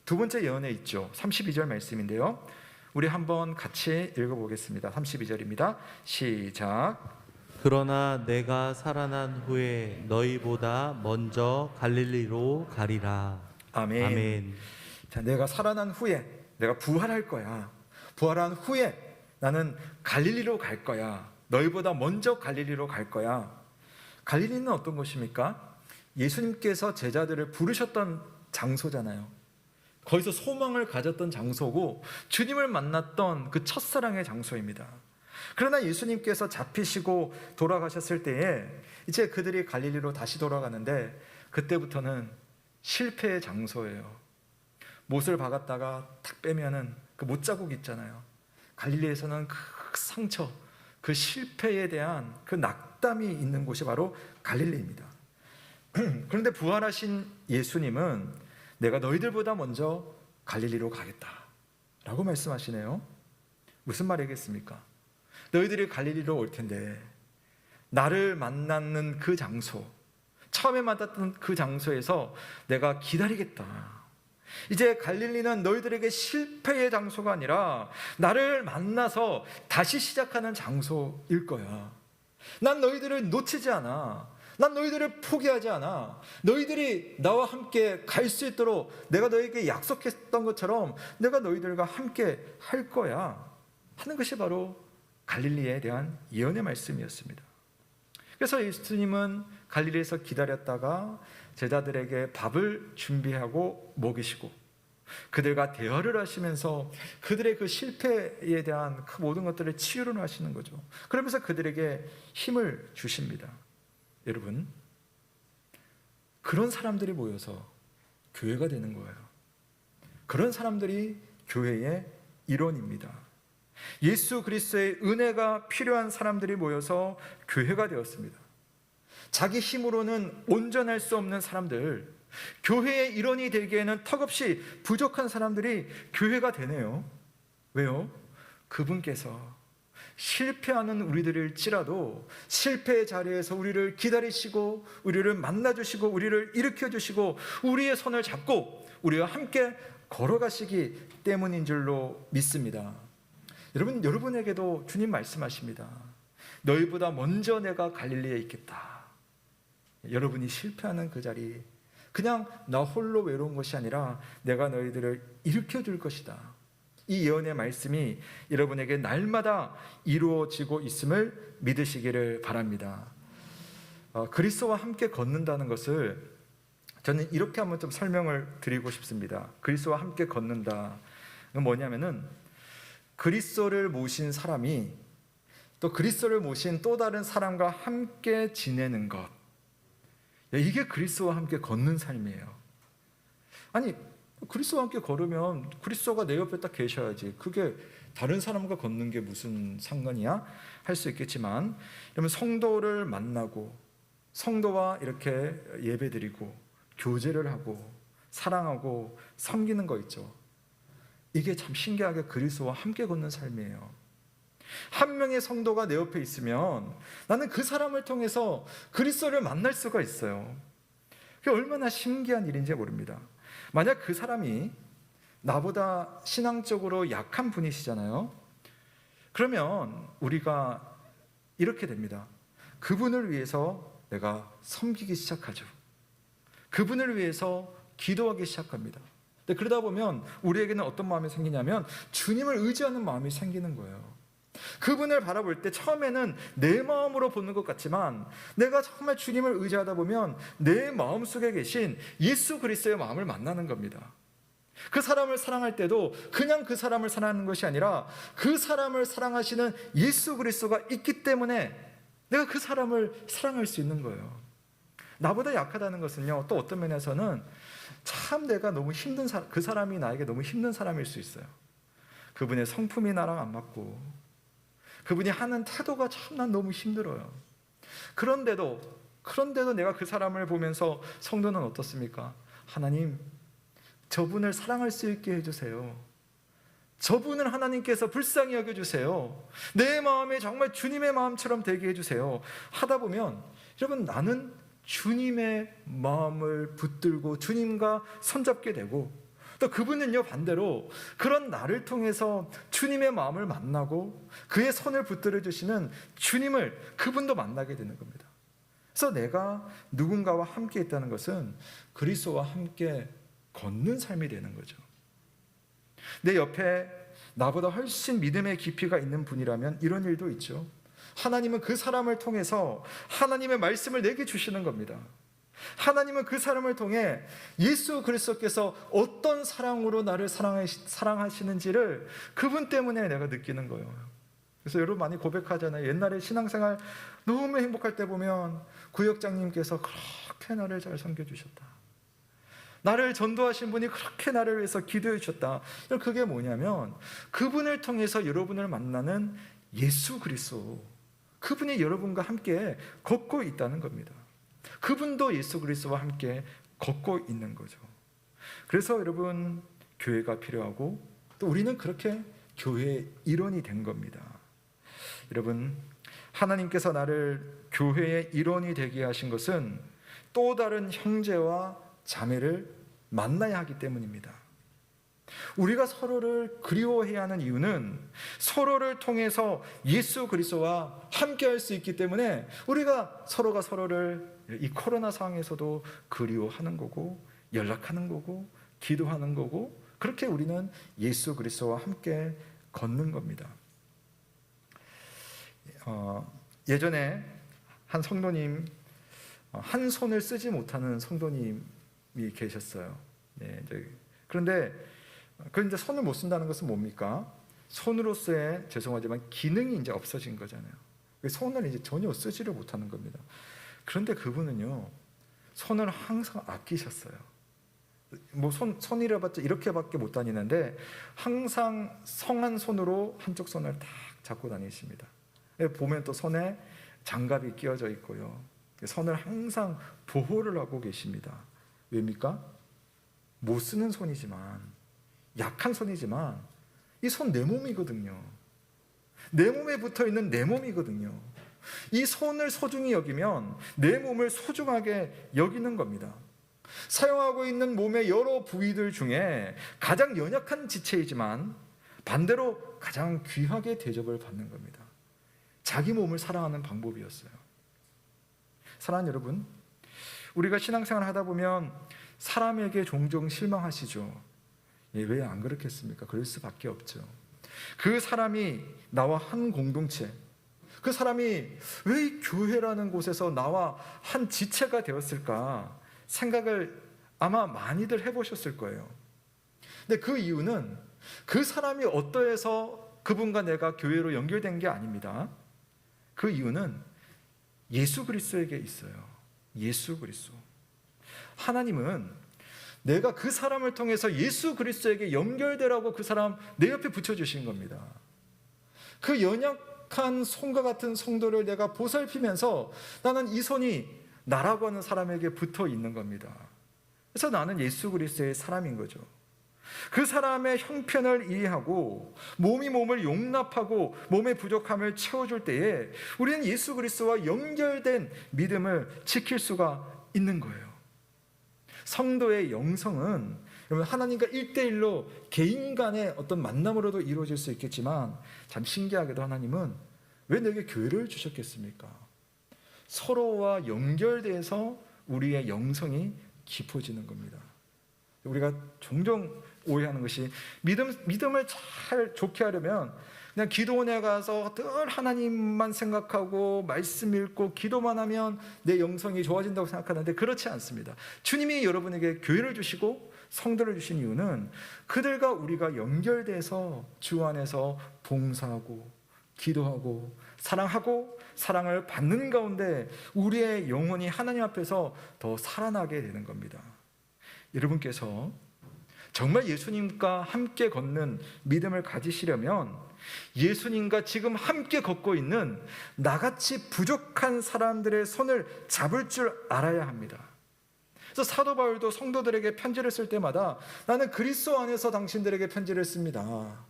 두 번째 예언에 있죠. 32절 말씀인데요. 우리 한번 같이 읽어보겠습니다. 32절입니다. 시작. 그러나 내가 살아난 후에 너희보다 먼저 갈릴리로 가리라. 아멘. 아멘. 자, 내가 살아난 후에, 내가 부활할 거야. 부활한 후에 나는 갈릴리로 갈 거야. 너희보다 먼저 갈릴리로 갈 거야. 갈릴리는 어떤 곳입니까? 예수님께서 제자들을 부르셨던 장소잖아요. 거기서 소망을 가졌던 장소고 주님을 만났던 그 첫사랑의 장소입니다. 그러나 예수님께서 잡히시고 돌아가셨을 때에 이제 그들이 갈릴리로 다시 돌아가는데 그때부터는 실패의 장소예요. 못을 박았다가 탁 빼면은 그 못자국 있잖아요. 갈릴리에서는 그 상처, 그 실패에 대한 그 낙담이 있는 곳이 바로 갈릴리입니다. 그런데 부활하신 예수님은 내가 너희들보다 먼저 갈릴리로 가겠다라고 말씀하시네요. 무슨 말이겠습니까? 너희들이 갈릴리로 올 텐데 나를 만나는 그 장소, 처음에 만났던 그 장소에서 내가 기다리겠다. 이제 갈릴리는 너희들에게 실패의 장소가 아니라 나를 만나서 다시 시작하는 장소일 거야. 난 너희들을 놓치지 않아. 난 너희들을 포기하지 않아. 너희들이 나와 함께 갈 수 있도록 내가 너희에게 약속했던 것처럼 내가 너희들과 함께 할 거야 하는 것이 바로 갈릴리에 대한 예언의 말씀이었습니다. 그래서 예수님은 갈릴리에서 기다렸다가 제자들에게 밥을 준비하고 먹이시고 그들과 대화를 하시면서 그들의 그 실패에 대한 그 모든 것들을 치유를 하시는 거죠. 그러면서 그들에게 힘을 주십니다. 여러분, 그런 사람들이 모여서 교회가 되는 거예요. 그런 사람들이 교회의 일원입니다. 예수 그리스도의 은혜가 필요한 사람들이 모여서 교회가 되었습니다. 자기 힘으로는 온전할 수 없는 사람들, 교회의 일원이 되기에는 턱없이 부족한 사람들이 교회가 되네요. 왜요? 그분께서 실패하는 우리들일지라도 실패의 자리에서 우리를 기다리시고 우리를 만나주시고 우리를 일으켜주시고 우리의 손을 잡고 우리와 함께 걸어가시기 때문인 줄로 믿습니다. 여러분에게도 주님 말씀하십니다. 너희보다 먼저 내가 갈릴리에 있겠다. 여러분이 실패하는 그 자리, 그냥 나 홀로 외로운 것이 아니라 내가 너희들을 일으켜줄 것이다. 이 예언의 말씀이 여러분에게 날마다 이루어지고 있음을 믿으시기를 바랍니다. 그리스도와 함께 걷는다는 것을 저는 이렇게 한번 좀 설명을 드리고 싶습니다. 그리스도와 함께 걷는다. 뭐냐면은 그리스도를 모신 사람이 또 그리스도를 모신 또 다른 사람과 함께 지내는 것. 이게 그리스도와 함께 걷는 삶이에요. 아니, 그리스도와 함께 걸으면 그리스도가 내 옆에 딱 계셔야지. 그게 다른 사람과 걷는 게 무슨 상관이야? 할 수 있겠지만, 그러면 성도를 만나고 성도와 이렇게 예배드리고 교제를 하고 사랑하고 섬기는 거 있죠. 이게 참 신기하게 그리스도와 함께 걷는 삶이에요. 한 명의 성도가 내 옆에 있으면 나는 그 사람을 통해서 그리스도를 만날 수가 있어요. 그게 얼마나 신기한 일인지 모릅니다. 만약 그 사람이 나보다 신앙적으로 약한 분이시잖아요. 그러면 우리가 이렇게 됩니다. 그분을 위해서 내가 섬기기 시작하죠. 그분을 위해서 기도하기 시작합니다. 근데 그러다 보면 우리에게는 어떤 마음이 생기냐면 주님을 의지하는 마음이 생기는 거예요. 그분을 바라볼 때 처음에는 내 마음으로 보는 것 같지만 내가 정말 주님을 의지하다 보면 내 마음속에 계신 예수 그리스도의 마음을 만나는 겁니다. 그 사람을 사랑할 때도 그냥 그 사람을 사랑하는 것이 아니라 그 사람을 사랑하시는 예수 그리스도가 있기 때문에 내가 그 사람을 사랑할 수 있는 거예요. 나보다 약하다는 것은요, 또 어떤 면에서는 참 내가 너무 힘든 그 사람이 나에게 너무 힘든 사람일 수 있어요. 그분의 성품이 나랑 안 맞고 그분이 하는 태도가 참 난 너무 힘들어요. 그런데도 내가 그 사람을 보면서 성도는 어떻습니까? 하나님, 저분을 사랑할 수 있게 해주세요. 저분을 하나님께서 불쌍히 여겨주세요. 내 마음에 정말 주님의 마음처럼 되게 해주세요. 하다 보면 여러분, 나는 주님의 마음을 붙들고 주님과 손잡게 되고, 또 그분은요 반대로 그런 나를 통해서 주님의 마음을 만나고 그의 손을 붙들어 주시는 주님을 그분도 만나게 되는 겁니다. 그래서 내가 누군가와 함께 있다는 것은 그리스도와 함께 걷는 삶이 되는 거죠. 내 옆에 나보다 훨씬 믿음의 깊이가 있는 분이라면 이런 일도 있죠. 하나님은 그 사람을 통해서 하나님의 말씀을 내게 주시는 겁니다. 하나님은 그 사람을 통해 예수 그리스도께서 어떤 사랑으로 나를 사랑하시는지를 그분 때문에 내가 느끼는 거예요. 그래서 여러분 많이 고백하잖아요. 옛날에 신앙생활 너무 행복할 때 보면 구역장님께서 그렇게 나를 잘 섬겨주셨다. 나를 전도하신 분이 그렇게 나를 위해서 기도해 주셨다. 그게 뭐냐면 그분을 통해서 여러분을 만나는 예수 그리스도, 그분이 여러분과 함께 걷고 있다는 겁니다. 그분도 예수 그리스도와 함께 걷고 있는 거죠. 그래서 여러분, 교회가 필요하고 또 우리는 그렇게 교회의 일원이 된 겁니다. 여러분, 하나님께서 나를 교회의 일원이 되게 하신 것은 또 다른 형제와 자매를 만나야 하기 때문입니다. 우리가 서로를 그리워해야 하는 이유는 서로를 통해서 예수 그리스도와 함께 할 수 있기 때문에 우리가 서로가 서로를 이 코로나 상황에서도 그리워하는 거고 연락하는 거고 기도하는 거고, 그렇게 우리는 예수 그리스도와 함께 걷는 겁니다. 예전에 한 성도님, 한 손을 쓰지 못하는 성도님이 계셨어요. 그런데 그런데 손을 못 쓴다는 것은 뭡니까? 손으로서의, 죄송하지만 기능이 이제 없어진 거잖아요. 손을 이제 전혀 쓰지를 못하는 겁니다. 그런데 그분은요, 손을 항상 아끼셨어요. 뭐 손이라봤자 이렇게밖에 못 다니는데 항상 성한 손으로 한쪽 손을 딱 잡고 다니십니다. 보면 또 손에 장갑이 끼워져 있고요. 손을 항상 보호를 하고 계십니다. 왜입니까? 못 쓰는 손이지만, 약한 손이지만 이 손 내 몸이거든요. 내 몸에 붙어 있는 내 몸이거든요. 이 손을 소중히 여기면 내 몸을 소중하게 여기는 겁니다. 사용하고 있는 몸의 여러 부위들 중에 가장 연약한 지체이지만 반대로 가장 귀하게 대접을 받는 겁니다. 자기 몸을 사랑하는 방법이었어요. 사랑하는 여러분, 우리가 신앙생활을 하다 보면 사람에게 종종 실망하시죠. 왜 안 그렇겠습니까? 그럴 수밖에 없죠. 그 사람이 나와 한 공동체, 그 사람이 왜 이 교회라는 곳에서 나와 한 지체가 되었을까 생각을 아마 많이들 해보셨을 거예요. 근데 그 이유는 그 사람이 어떠해서 그분과 내가 교회로 연결된 게 아닙니다. 그 이유는 예수 그리스도에게 있어요. 예수 그리스도. 하나님은 내가 그 사람을 통해서 예수 그리스도에게 연결되라고 그 사람 내 옆에 붙여주신 겁니다. 그 연약한 손과 같은 성도를 내가 보살피면서 나는 이 손이 나라고 하는 사람에게 붙어 있는 겁니다. 그래서 나는 예수 그리스도의 사람인 거죠. 그 사람의 형편을 이해하고 몸이 몸을 용납하고 몸의 부족함을 채워줄 때에 우리는 예수 그리스도와 연결된 믿음을 지킬 수가 있는 거예요. 성도의 영성은 하나님과 1대1로 개인 간의 어떤 만남으로도 이루어질 수 있겠지만 참 신기하게도 하나님은 왜 내게 교회를 주셨겠습니까? 서로와 연결돼서 우리의 영성이 깊어지는 겁니다. 우리가 종종 오해하는 것이 믿음을 잘 좋게 하려면 그냥 기도원에 가서 늘 하나님만 생각하고 말씀 읽고 기도만 하면 내 영성이 좋아진다고 생각하는데 그렇지 않습니다. 주님이 여러분에게 교회를 주시고 성도를 주신 이유는 그들과 우리가 연결돼서 주 안에서 봉사하고 기도하고 사랑하고 사랑을 받는 가운데 우리의 영혼이 하나님 앞에서 더 살아나게 되는 겁니다. 여러분께서 정말 예수님과 함께 걷는 믿음을 가지시려면 예수님과 지금 함께 걷고 있는 나같이 부족한 사람들의 손을 잡을 줄 알아야 합니다. 그래서 사도 바울도 성도들에게 편지를 쓸 때마다 나는 그리스도 안에서 당신들에게 편지를 씁니다.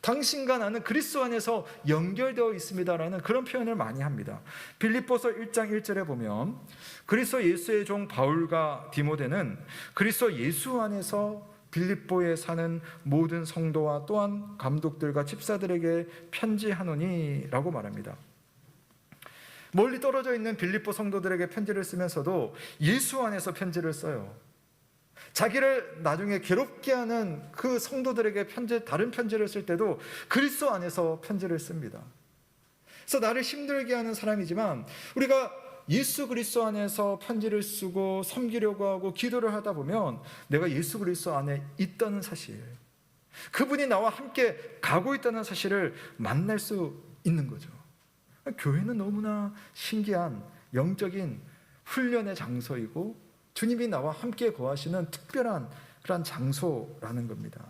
당신과 나는 그리스도 안에서 연결되어 있습니다라는 그런 표현을 많이 합니다. 빌립보서 1장 1절에 보면 그리스도 예수의 종 바울과 디모데는 그리스도 예수 안에서 빌립보에 사는 모든 성도와 또한 감독들과 집사들에게 편지하노니 라고 말합니다. 멀리 떨어져 있는 빌립보 성도들에게 편지를 쓰면서도 예수 안에서 편지를 써요. 자기를 나중에 괴롭게 하는 그 성도들에게 다른 편지를 쓸 때도 그리스도 안에서 편지를 씁니다. 그래서 나를 힘들게 하는 사람이지만 우리가 예수 그리스도 안에서 편지를 쓰고 섬기려고 하고 기도를 하다 보면 내가 예수 그리스도 안에 있다는 사실, 그분이 나와 함께 가고 있다는 사실을 만날 수 있는 거죠. 교회는 너무나 신기한 영적인 훈련의 장소이고 주님이 나와 함께 거하시는 특별한 그런 장소라는 겁니다.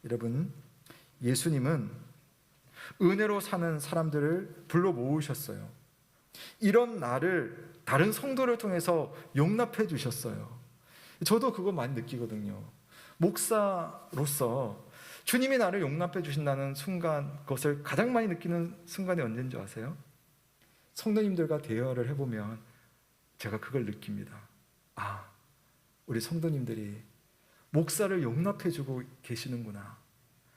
여러분, 예수님은 은혜로 사는 사람들을 불러 모으셨어요. 이런 나를 다른 성도를 통해서 용납해 주셨어요. 저도 그거 많이 느끼거든요. 목사로서 주님이 나를 용납해 주신다는 순간, 그것을 가장 많이 느끼는 순간이 언제인 줄 아세요? 성도님들과 대화를 해보면 제가 그걸 느낍니다. 아, 우리 성도님들이 목사를 용납해 주고 계시는구나,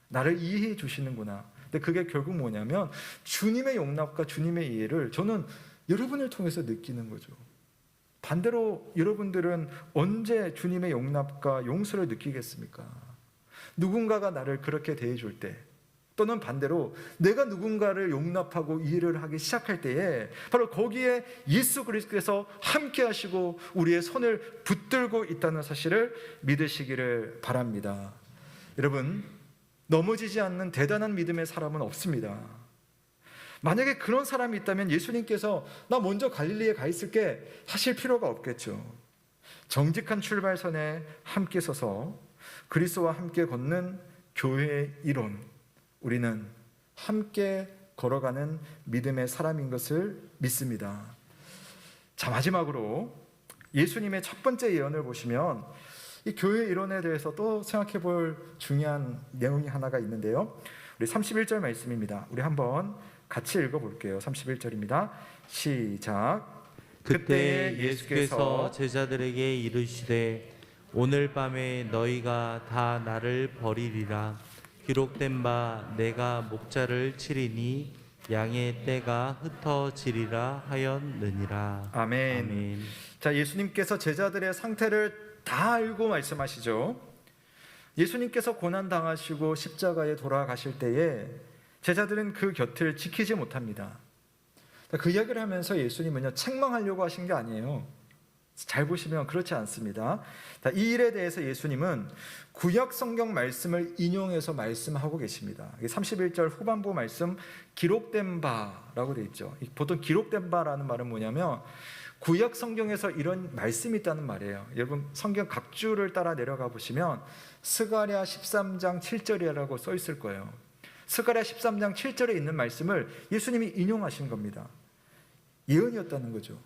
나를 이해해 주시는구나. 근데 그게 결국 뭐냐면 주님의 용납과 주님의 이해를 저는 여러분을 통해서 느끼는 거죠. 반대로 여러분들은 언제 주님의 용납과 용서를 느끼겠습니까? 누군가가 나를 그렇게 대해줄 때, 또는 반대로 내가 누군가를 용납하고 이해를 하기 시작할 때에 바로 거기에 예수 그리스도께서 함께 하시고 우리의 손을 붙들고 있다는 사실을 믿으시기를 바랍니다. 여러분, 넘어지지 않는 대단한 믿음의 사람은 없습니다. 만약에 그런 사람이 있다면 예수님께서 나 먼저 갈릴리에 가 있을게 하실 필요가 없겠죠. 정직한 출발선에 함께 서서 그리스도와 함께 걷는 교회의 일원, 우리는 함께 걸어가는 믿음의 사람인 것을 믿습니다. 자, 마지막으로 예수님의 첫 번째 예언을 보시면 이 교회 일원에 대해서 또 생각해 볼 중요한 내용이 하나가 있는데요. 우리 31절 말씀입니다. 우리 한번 같이 읽어볼게요. 31절입니다. 시작. 그때 예수께서 제자들에게 이르시되 오늘 밤에 너희가 다 나를 버리리라. 기록된 바 내가 목자를 치리니 양의 떼가 흩어지리라 하였느니라. 아멘. 아멘. 자, 예수님께서 제자들의 상태를 다 알고 말씀하시죠. 예수님께서 고난 당하시고 십자가에 돌아가실 때에 제자들은 그 곁을 지키지 못합니다. 그 이야기를 하면서 예수님은요, 책망하려고 하신 게 아니에요. 잘 보시면 그렇지 않습니다. 이 일에 대해서 예수님은 구약 성경 말씀을 인용해서 말씀하고 계십니다. 31절 후반부 말씀 기록된 바라고 되어 있죠. 보통 기록된 바라는 말은 뭐냐면 구약 성경에서 이런 말씀이 있다는 말이에요. 여러분 성경 각 주를 따라 내려가 보시면 스가랴 13장 7절이라고 써 있을 거예요. 스가랴 13장 7절에 있는 말씀을 예수님이 인용하신 겁니다. 예언이었다는 거죠.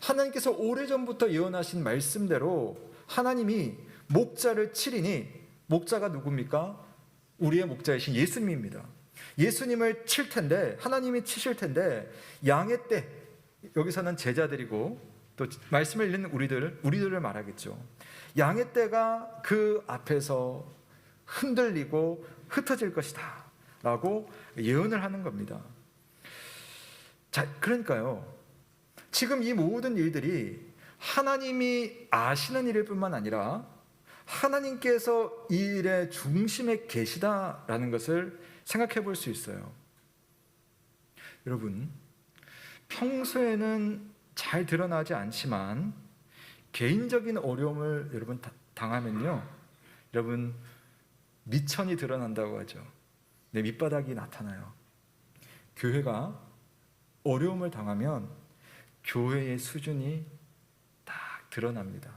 하나님께서 오래전부터 예언하신 말씀대로 하나님이 목자를 치리니, 목자가 누굽니까? 우리의 목자이신 예수님입니다. 예수님을 칠 텐데, 하나님이 치실 텐데 양의 떼, 여기서는 제자들이고 또 말씀을 읽는 우리들을 말하겠죠. 양의 떼가 그 앞에서 흔들리고 흩어질 것이다 라고 예언을 하는 겁니다. 자, 그러니까요, 지금 이 모든 일들이 하나님이 아시는 일일 뿐만 아니라 하나님께서 이 일의 중심에 계시다라는 것을 생각해 볼 수 있어요. 여러분, 평소에는 잘 드러나지 않지만 개인적인 어려움을 여러분 당하면요, 여러분 미천이 드러난다고 하죠. 내 밑바닥이 나타나요. 교회가 어려움을 당하면 교회의 수준이 딱 드러납니다.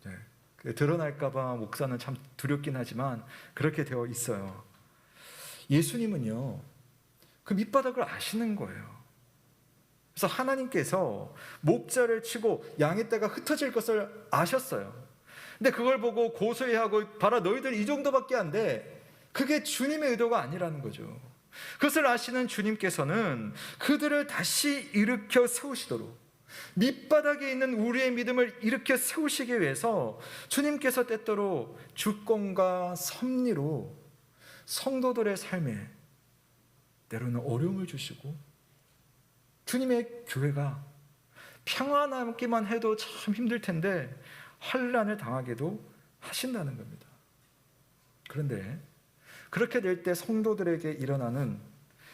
네. 드러날까봐 목사는 참 두렵긴 하지만 그렇게 되어 있어요. 예수님은요, 그 밑바닥을 아시는 거예요. 그래서 하나님께서 목자를 치고 양의 떼가 흩어질 것을 아셨어요. 근데 그걸 보고 고소해하고 봐라 너희들 이 정도밖에 안 돼, 그게 주님의 의도가 아니라는 거죠. 그것을 아시는 주님께서는 그들을 다시 일으켜 세우시도록, 밑바닥에 있는 우리의 믿음을 일으켜 세우시기 위해서 주님께서 때때로 주권과 섭리로 성도들의 삶에 때로는 어려움을 주시고, 주님의 교회가 평안하기만 해도 참 힘들 텐데 환난을 당하게도 하신다는 겁니다. 그런데 그렇게 될 때 성도들에게 일어나는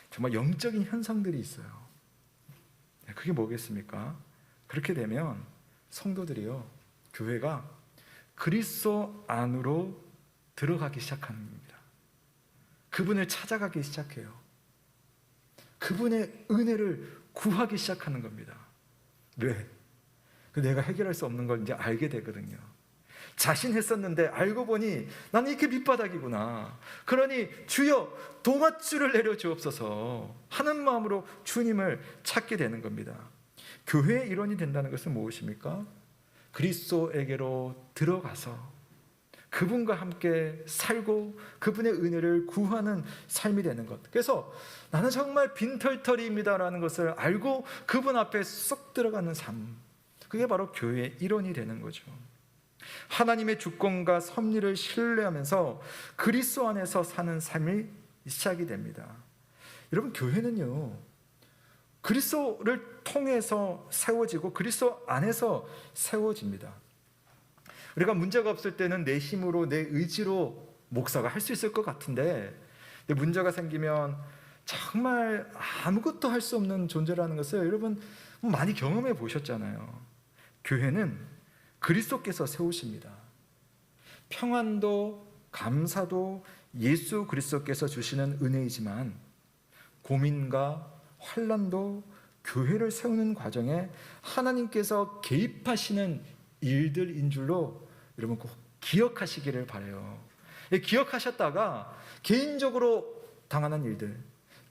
정말 영적인 현상들이 있어요. 그게 뭐겠습니까? 그렇게 되면 성도들이요, 교회가 그리스도 안으로 들어가기 시작하는 겁니다. 그분을 찾아가기 시작해요. 그분의 은혜를 구하기 시작하는 겁니다. 왜? 내가 해결할 수 없는 걸 이제 알게 되거든요. 자신했었는데 알고 보니 나는 이렇게 밑바닥이구나. 그러니 주여 동아줄을 내려주옵소서 하는 마음으로 주님을 찾게 되는 겁니다. 교회의 일원이 된다는 것은 무엇입니까? 그리스도에게로 들어가서 그분과 함께 살고 그분의 은혜를 구하는 삶이 되는 것. 그래서 나는 정말 빈털터리입니다라는 것을 알고 그분 앞에 쏙 들어가는 삶, 그게 바로 교회의 일원이 되는 거죠. 하나님의 주권과 섭리를 신뢰하면서 그리스도 안에서 사는 삶이 시작이 됩니다. 여러분, 교회는요, 그리스도를 통해서 세워지고 그리스도 안에서 세워집니다. 우리가 문제가 없을 때는 내 힘으로, 내 의지로 목사가 할 수 있을 것 같은데 문제가 생기면 정말 아무것도 할 수 없는 존재라는 것을 여러분 많이 경험해 보셨잖아요. 교회는 그리스도께서 세우십니다. 평안도 감사도 예수 그리스도께서 주시는 은혜이지만 고민과 환난도 교회를 세우는 과정에 하나님께서 개입하시는 일들인 줄로 여러분 꼭 기억하시기를 바라요. 기억하셨다가 개인적으로 당하는 일들,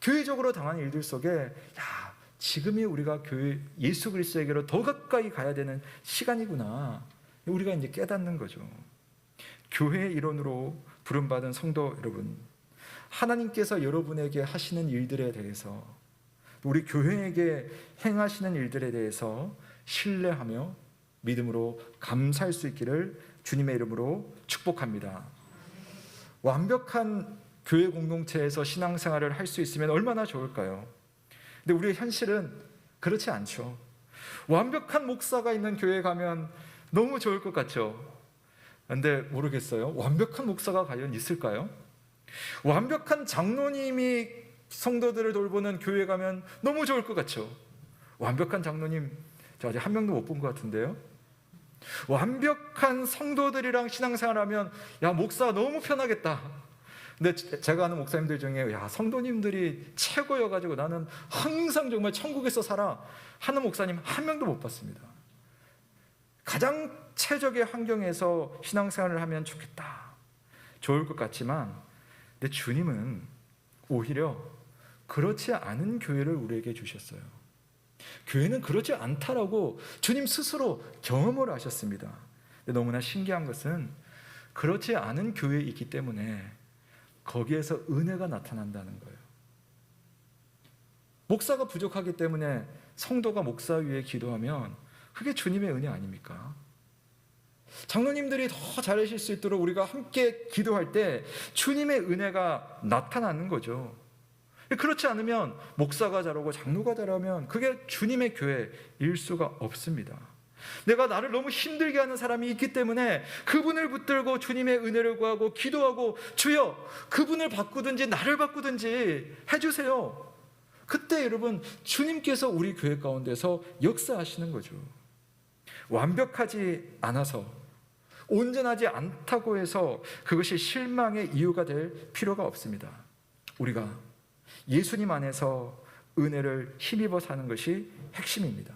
교회적으로 당하는 일들 속에 지금이 우리가 교회 예수 그리스도에게로 더 가까이 가야 되는 시간이구나, 우리가 이제 깨닫는 거죠. 교회의 일원으로 부름받은 성도 여러분, 하나님께서 여러분에게 하시는 일들에 대해서, 우리 교회에게 행하시는 일들에 대해서 신뢰하며 믿음으로 감사할 수 있기를 주님의 이름으로 축복합니다. 완벽한 교회 공동체에서 신앙생활을 할 수 있으면 얼마나 좋을까요? 근데 우리의 현실은 그렇지 않죠. 완벽한 목사가 있는 교회에 가면 너무 좋을 것 같죠. 근데 모르겠어요. 완벽한 목사가 과연 있을까요? 완벽한 장로님이 성도들을 돌보는 교회에 가면 너무 좋을 것 같죠. 완벽한 장로님 저 아직 한 명도 못 본 것 같은데요. 완벽한 성도들이랑 신앙생활하면 야, 목사 너무 편하겠다. 근데 제가 아는 목사님들 중에 야, 성도님들이 최고여가지고 나는 항상 정말 천국에서 살아 하는 목사님 한 명도 못 봤습니다. 가장 최적의 환경에서 신앙생활을 하면 좋겠다, 좋을 것 같지만, 근데 주님은 오히려 그렇지 않은 교회를 우리에게 주셨어요. 교회는 그렇지 않다라고 주님 스스로 경험을 하셨습니다. 근데 너무나 신기한 것은 그렇지 않은 교회에 있기 때문에 거기에서 은혜가 나타난다는 거예요. 목사가 부족하기 때문에 성도가 목사 위에 기도하면 그게 주님의 은혜 아닙니까? 장로님들이 더 잘하실 수 있도록 우리가 함께 기도할 때 주님의 은혜가 나타나는 거죠. 그렇지 않으면 목사가 잘하고 장로가 잘하면 그게 주님의 교회일 수가 없습니다. 내가 나를 너무 힘들게 하는 사람이 있기 때문에 그분을 붙들고 주님의 은혜를 구하고 기도하고 주여 그분을 바꾸든지 나를 바꾸든지 해주세요. 그때 여러분 주님께서 우리 교회 가운데서 역사하시는 거죠. 완벽하지 않아서, 온전하지 않다고 해서 그것이 실망의 이유가 될 필요가 없습니다. 우리가 예수님 안에서 은혜를 힘입어 사는 것이 핵심입니다.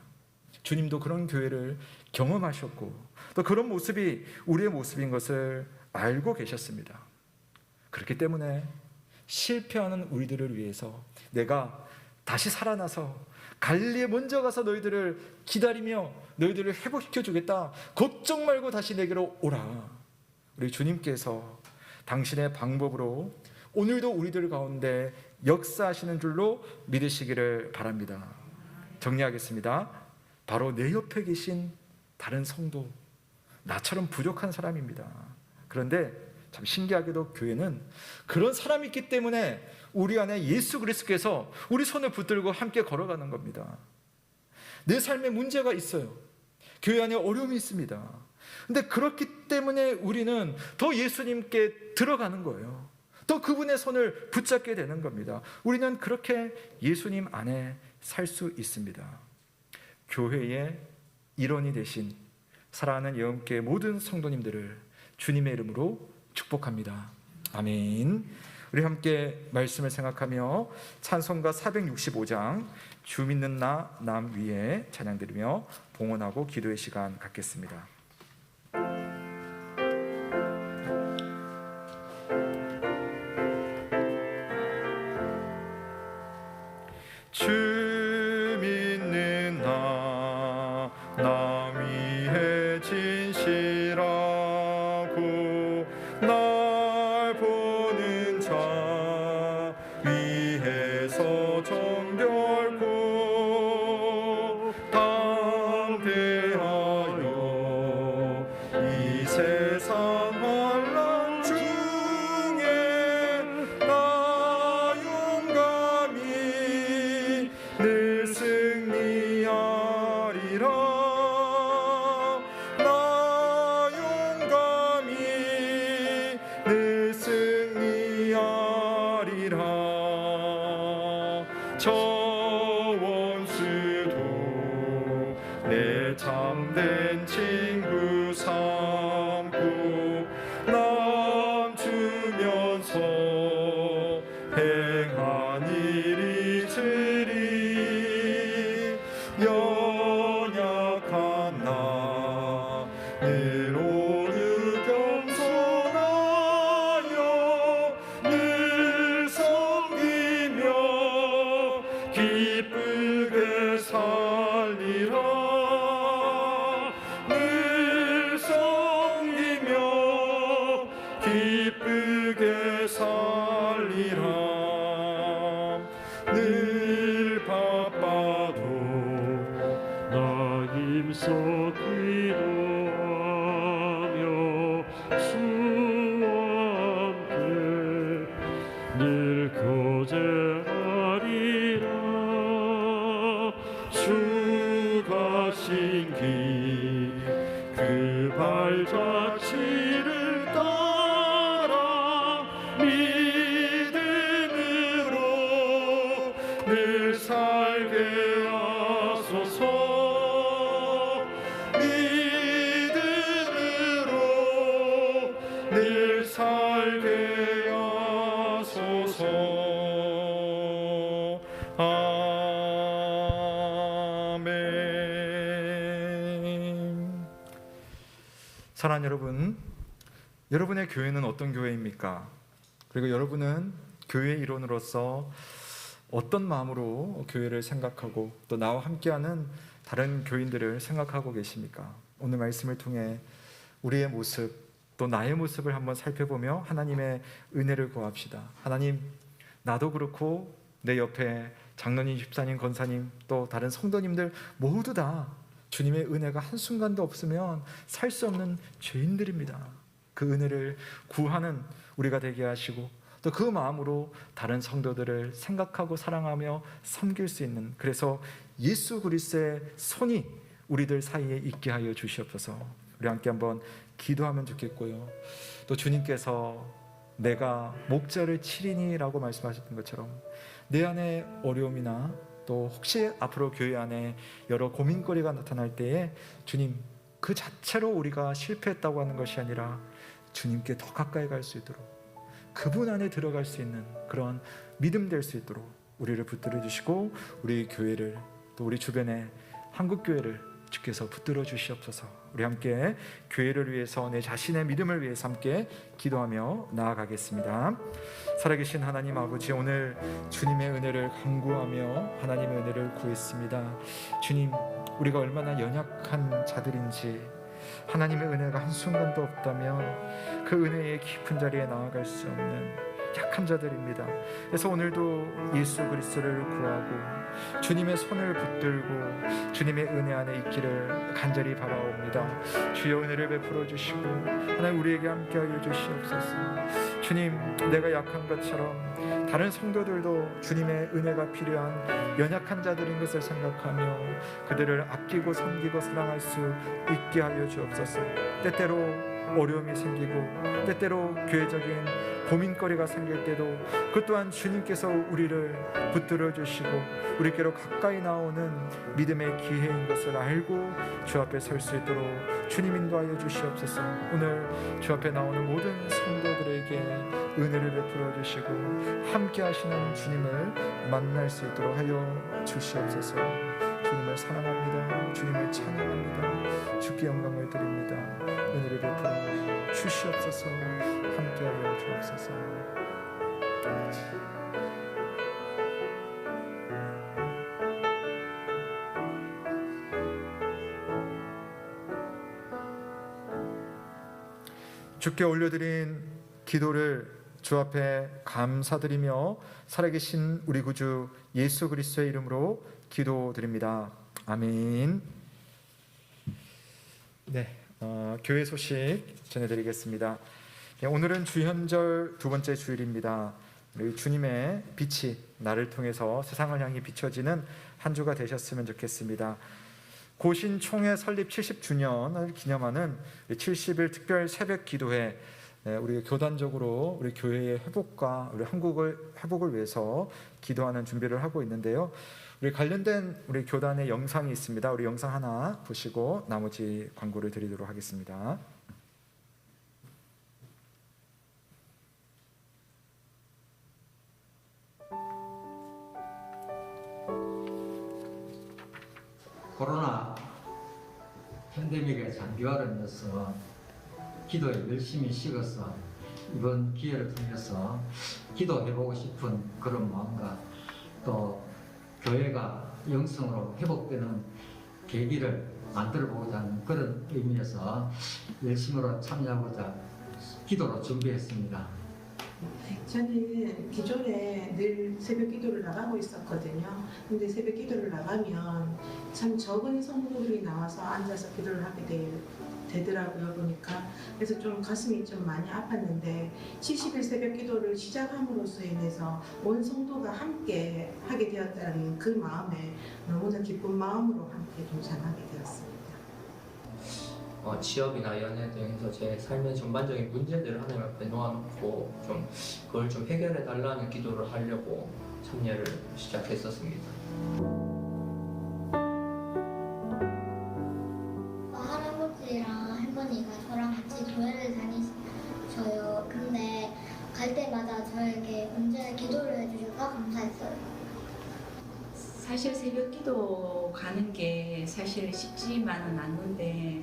주님도 그런 교회를 경험하셨고 또 그런 모습이 우리의 모습인 것을 알고 계셨습니다. 그렇기 때문에 실패하는 우리들을 위해서 내가 다시 살아나서 갈릴리에 먼저 가서 너희들을 기다리며 너희들을 회복시켜 주겠다, 걱정 말고 다시 내게로 오라. 우리 주님께서 당신의 방법으로 오늘도 우리들 가운데 역사하시는 줄로 믿으시기를 바랍니다. 정리하겠습니다. 바로 내 옆에 계신 다른 성도, 나처럼 부족한 사람입니다. 그런데 참 신기하게도 교회는 그런 사람이 있기 때문에 우리 안에 예수 그리스도께서 우리 손을 붙들고 함께 걸어가는 겁니다. 내 삶에 문제가 있어요. 교회 안에 어려움이 있습니다. 근데 그렇기 때문에 우리는 더 예수님께 들어가는 거예요. 또 그분의 손을 붙잡게 되는 겁니다. 우리는 그렇게 예수님 안에 살 수 있습니다. 교회의 일원이 되신 사랑하는 예언교회 모든 성도님들을 주님의 이름으로 축복합니다. 아멘. 우리 함께 말씀을 생각하며 찬송가 465장 주 믿는 나 남 위에 찬양 드리며 봉헌하고 기도의 시간 갖겠습니다. 주 믿는 나 위에 진실하고 날 보는 자 위에서 정결코 담대하여 이 세상 환난 중에 나 용감히 늘 승리하리라. 나 용감히 늘 승리하리라. 저 원수도 내 참된 친구 삼고 남주면서 행한 일이 지리 연약한 나 늘 오늘 겸손하여 늘 섬기며 늘 교제하리라. 주가 신기 그 발자취를 따라 믿음으로 늘 살게 하소서. 믿음으로 늘 살게 하소서. 아멘. 사랑하는 여러분, 여러분의 교회는 어떤 교회입니까? 그리고 여러분은 교회 일원으로서 어떤 마음으로 교회를 생각하고 또 나와 함께하는 다른 교인들을 생각하고 계십니까? 오늘 말씀을 통해 우리의 모습 또 나의 모습을 한번 살펴보며 하나님의 은혜를 구합시다. 하나님, 나도 그렇고 내 옆에 장로님, 집사님, 권사님 또 다른 성도님들 모두 다 주님의 은혜가 한순간도 없으면 살 수 없는 죄인들입니다. 그 은혜를 구하는 우리가 되게 하시고 또 그 마음으로 다른 성도들을 생각하고 사랑하며 섬길 수 있는, 그래서 예수 그리스도의 손이 우리들 사이에 있게 하여 주시옵소서. 우리 함께 한번 기도하면 좋겠고요. 또 주님께서 내가 목자를 치리니 라고 말씀하셨던 것처럼 내 안에 어려움이나 또 혹시 앞으로 교회 안에 여러 고민거리가 나타날 때에 주님 그 자체로 우리가 실패했다고 하는 것이 아니라 주님께 더 가까이 갈 수 있도록, 그분 안에 들어갈 수 있는 그런 믿음 될 수 있도록 우리를 붙들어 주시고 우리 교회를 또 우리 주변의 한국교회를 주께서 붙들어 주시옵소서. 우리 함께 교회를 위해서 내 자신의 믿음을 위해서 함께 기도하며 나아가겠습니다. 살아계신 하나님 아버지, 오늘 주님의 은혜를 간구하며 하나님의 은혜를 구했습니다. 주님, 우리가 얼마나 연약한 자들인지, 하나님의 은혜가 한순간도 없다면 그 은혜의 깊은 자리에 나아갈 수 없는 약한 자들입니다. 그래서 오늘도 예수 그리스도를 구하고 주님의 손을 붙들고 주님의 은혜 안에 있기를 간절히 바라옵니다. 주여 은혜를 베풀어 주시고 하나님 우리에게 함께하여 주시옵소서. 주님, 내가 약한 것처럼 다른 성도들도 주님의 은혜가 필요한 연약한 자들인 것을 생각하며 그들을 아끼고 섬기고 사랑할 수 있게 하여 주옵소서. 때때로 어려움이 생기고 때때로 교회적인 고민거리가 생길 때도 그 또한 주님께서 우리를 붙들어 주시고 우리께로 가까이 나오는 믿음의 기회인 것을 알고 주 앞에 설 수 있도록 주님 인도하여 주시옵소서. 오늘 주 앞에 나오는 모든 성도들에게 은혜를 베풀어 주시고 함께 하시는 주님을 만날 수 있도록 하여 주시옵소서. 주님을 사랑합니다. 주님을 찬양합니다. 주께 영광을 드립니다. 은혜를 베풀어 주시옵소서. 함께하여 주옵소서. 주께 올려드린 기도를 주 앞에 감사드리며 살아계신 우리 구주 예수 그리스도의 이름으로 기도드립니다. 아멘. 네, 교회 소식 전해드리겠습니다. 네, 오늘은 주현절 두 번째 주일입니다. 우리 주님의 빛이 나를 통해서 세상을 향해 비춰지는 한 주가 되셨으면 좋겠습니다. 고신 총회 설립 70주년을 기념하는 70일 특별 새벽 기도회, 우리 교단적으로 우리 교회의 회복과 우리 한국을 회복을 위해서 기도하는 준비를 하고 있는데요. 우리 관련된 우리 교단의 영상이 있습니다. 우리 영상 하나 보시고 나머지 광고를 드리도록 하겠습니다. 코로나 팬데믹의 장기화로면서 기도에 열심히 식어서 이번 기회를 통해서 기도해보고 싶은 그런 마음과 또 교회가 영성으로 회복되는 계기를 만들어보고자 하는 그런 의미에서 열심으로 참여하고자 기도로 준비했습니다. 저는 기존에 늘 새벽 기도를 나가고 있었거든요. 근데 새벽 기도를 나가면 참 적은 성도들이 나와서 앉아서 기도를 하게 되더라고요 보니까. 그래서 좀 가슴이 좀 많이 아팠는데 70일 새벽 기도를 시작함으로써 인해서 온 성도가 함께 하게 되었다는 그 마음에 너무나 기쁜 마음으로 함께 동참하게 되었습니다. 취업이나 연애 등에서 제 삶의 전반적인 문제들을 하나님 앞에 놓아놓고 좀 그걸 좀 해결해 달라는 기도를 하려고 참여를 시작했었습니다. 할아버지랑 할머니가 저랑 같이 교회를 다니셔요. 근데 갈 때마다 저에게 언제 기도를 해주실까 감사했어요. 사실 새벽 기도 가는 게 사실 쉽지만은 않는데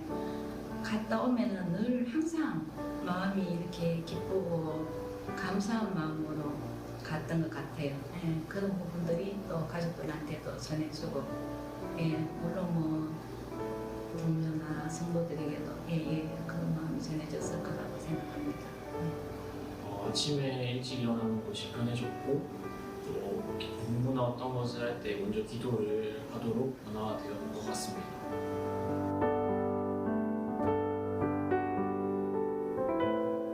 갔다 오면은 늘 항상 마음이 이렇게 기쁘고 감사한 마음으로 갔던 것 같아요. 예, 그런 부분들이 또 가족들한테도 전해주고, 예, 물론 뭐 동료나 성도들에게도 그런 마음이 전해졌을 거라고 생각합니다. 아침에 일찍 일어나는 것이 편해졌고 또 공부나 어떤 것을 할 때 먼저 기도를 하도록 변화되었던 것 같습니다.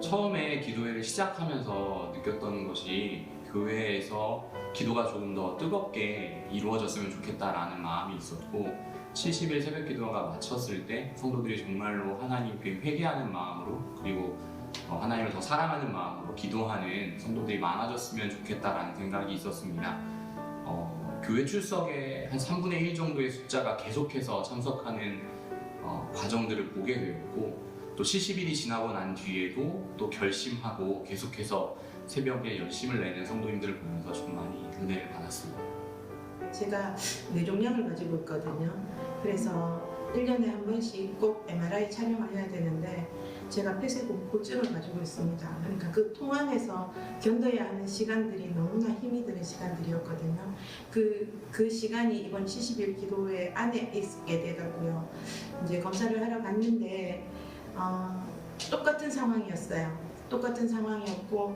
처음에 기도회를 시작하면서 느꼈던 것이 교회에서 기도가 조금 더 뜨겁게 이루어졌으면 좋겠다라는 마음이 있었고 70일 새벽 기도가 마쳤을 때 성도들이 정말로 하나님께 회개하는 마음으로 그리고 하나님을 더 사랑하는 마음으로 기도하는 성도들이 많아졌으면 좋겠다라는 생각이 있었습니다. 교회 출석의 한 3분의 1 정도의 숫자가 계속해서 참석하는 과정들을 보게 되었고 또 70일이 지나고 난 뒤에도 또 결심하고 계속해서 새벽에 열심을 내는 성도님들을 보면서 좀 많이 은혜를 받았습니다. 제가 뇌종양을 가지고 있거든요. 그래서 1년에 한 번씩 꼭 MRI 촬영을 해야 되는데 제가 폐쇄공포증을 가지고 있습니다. 그러니까 그 통항에서 견뎌야 하는 시간들이 너무나 힘이 드는 시간들이었거든요. 그 시간이 이번 70일 기도회 안에 있게 되더라고요. 이제 검사를 하러 갔는데 똑같은 상황이었어요. 똑같은 상황이었고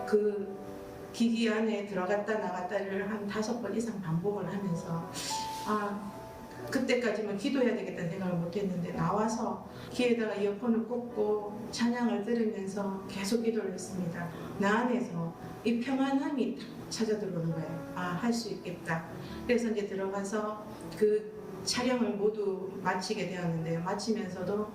그 기기 안에 들어갔다 나갔다를 한 5번 이상 반복을 하면서 그때까지만 기도해야 되겠다는 생각을 못했는데 나와서 귀에다가 이어폰을 꽂고 찬양을 들으면서 계속 기도를 했습니다. 나 안에서 이 평안함이 딱 찾아 들어오는 거예요. 할 수 있겠다. 그래서 이제 들어가서 그 촬영을 모두 마치게 되었는데요. 마치면서도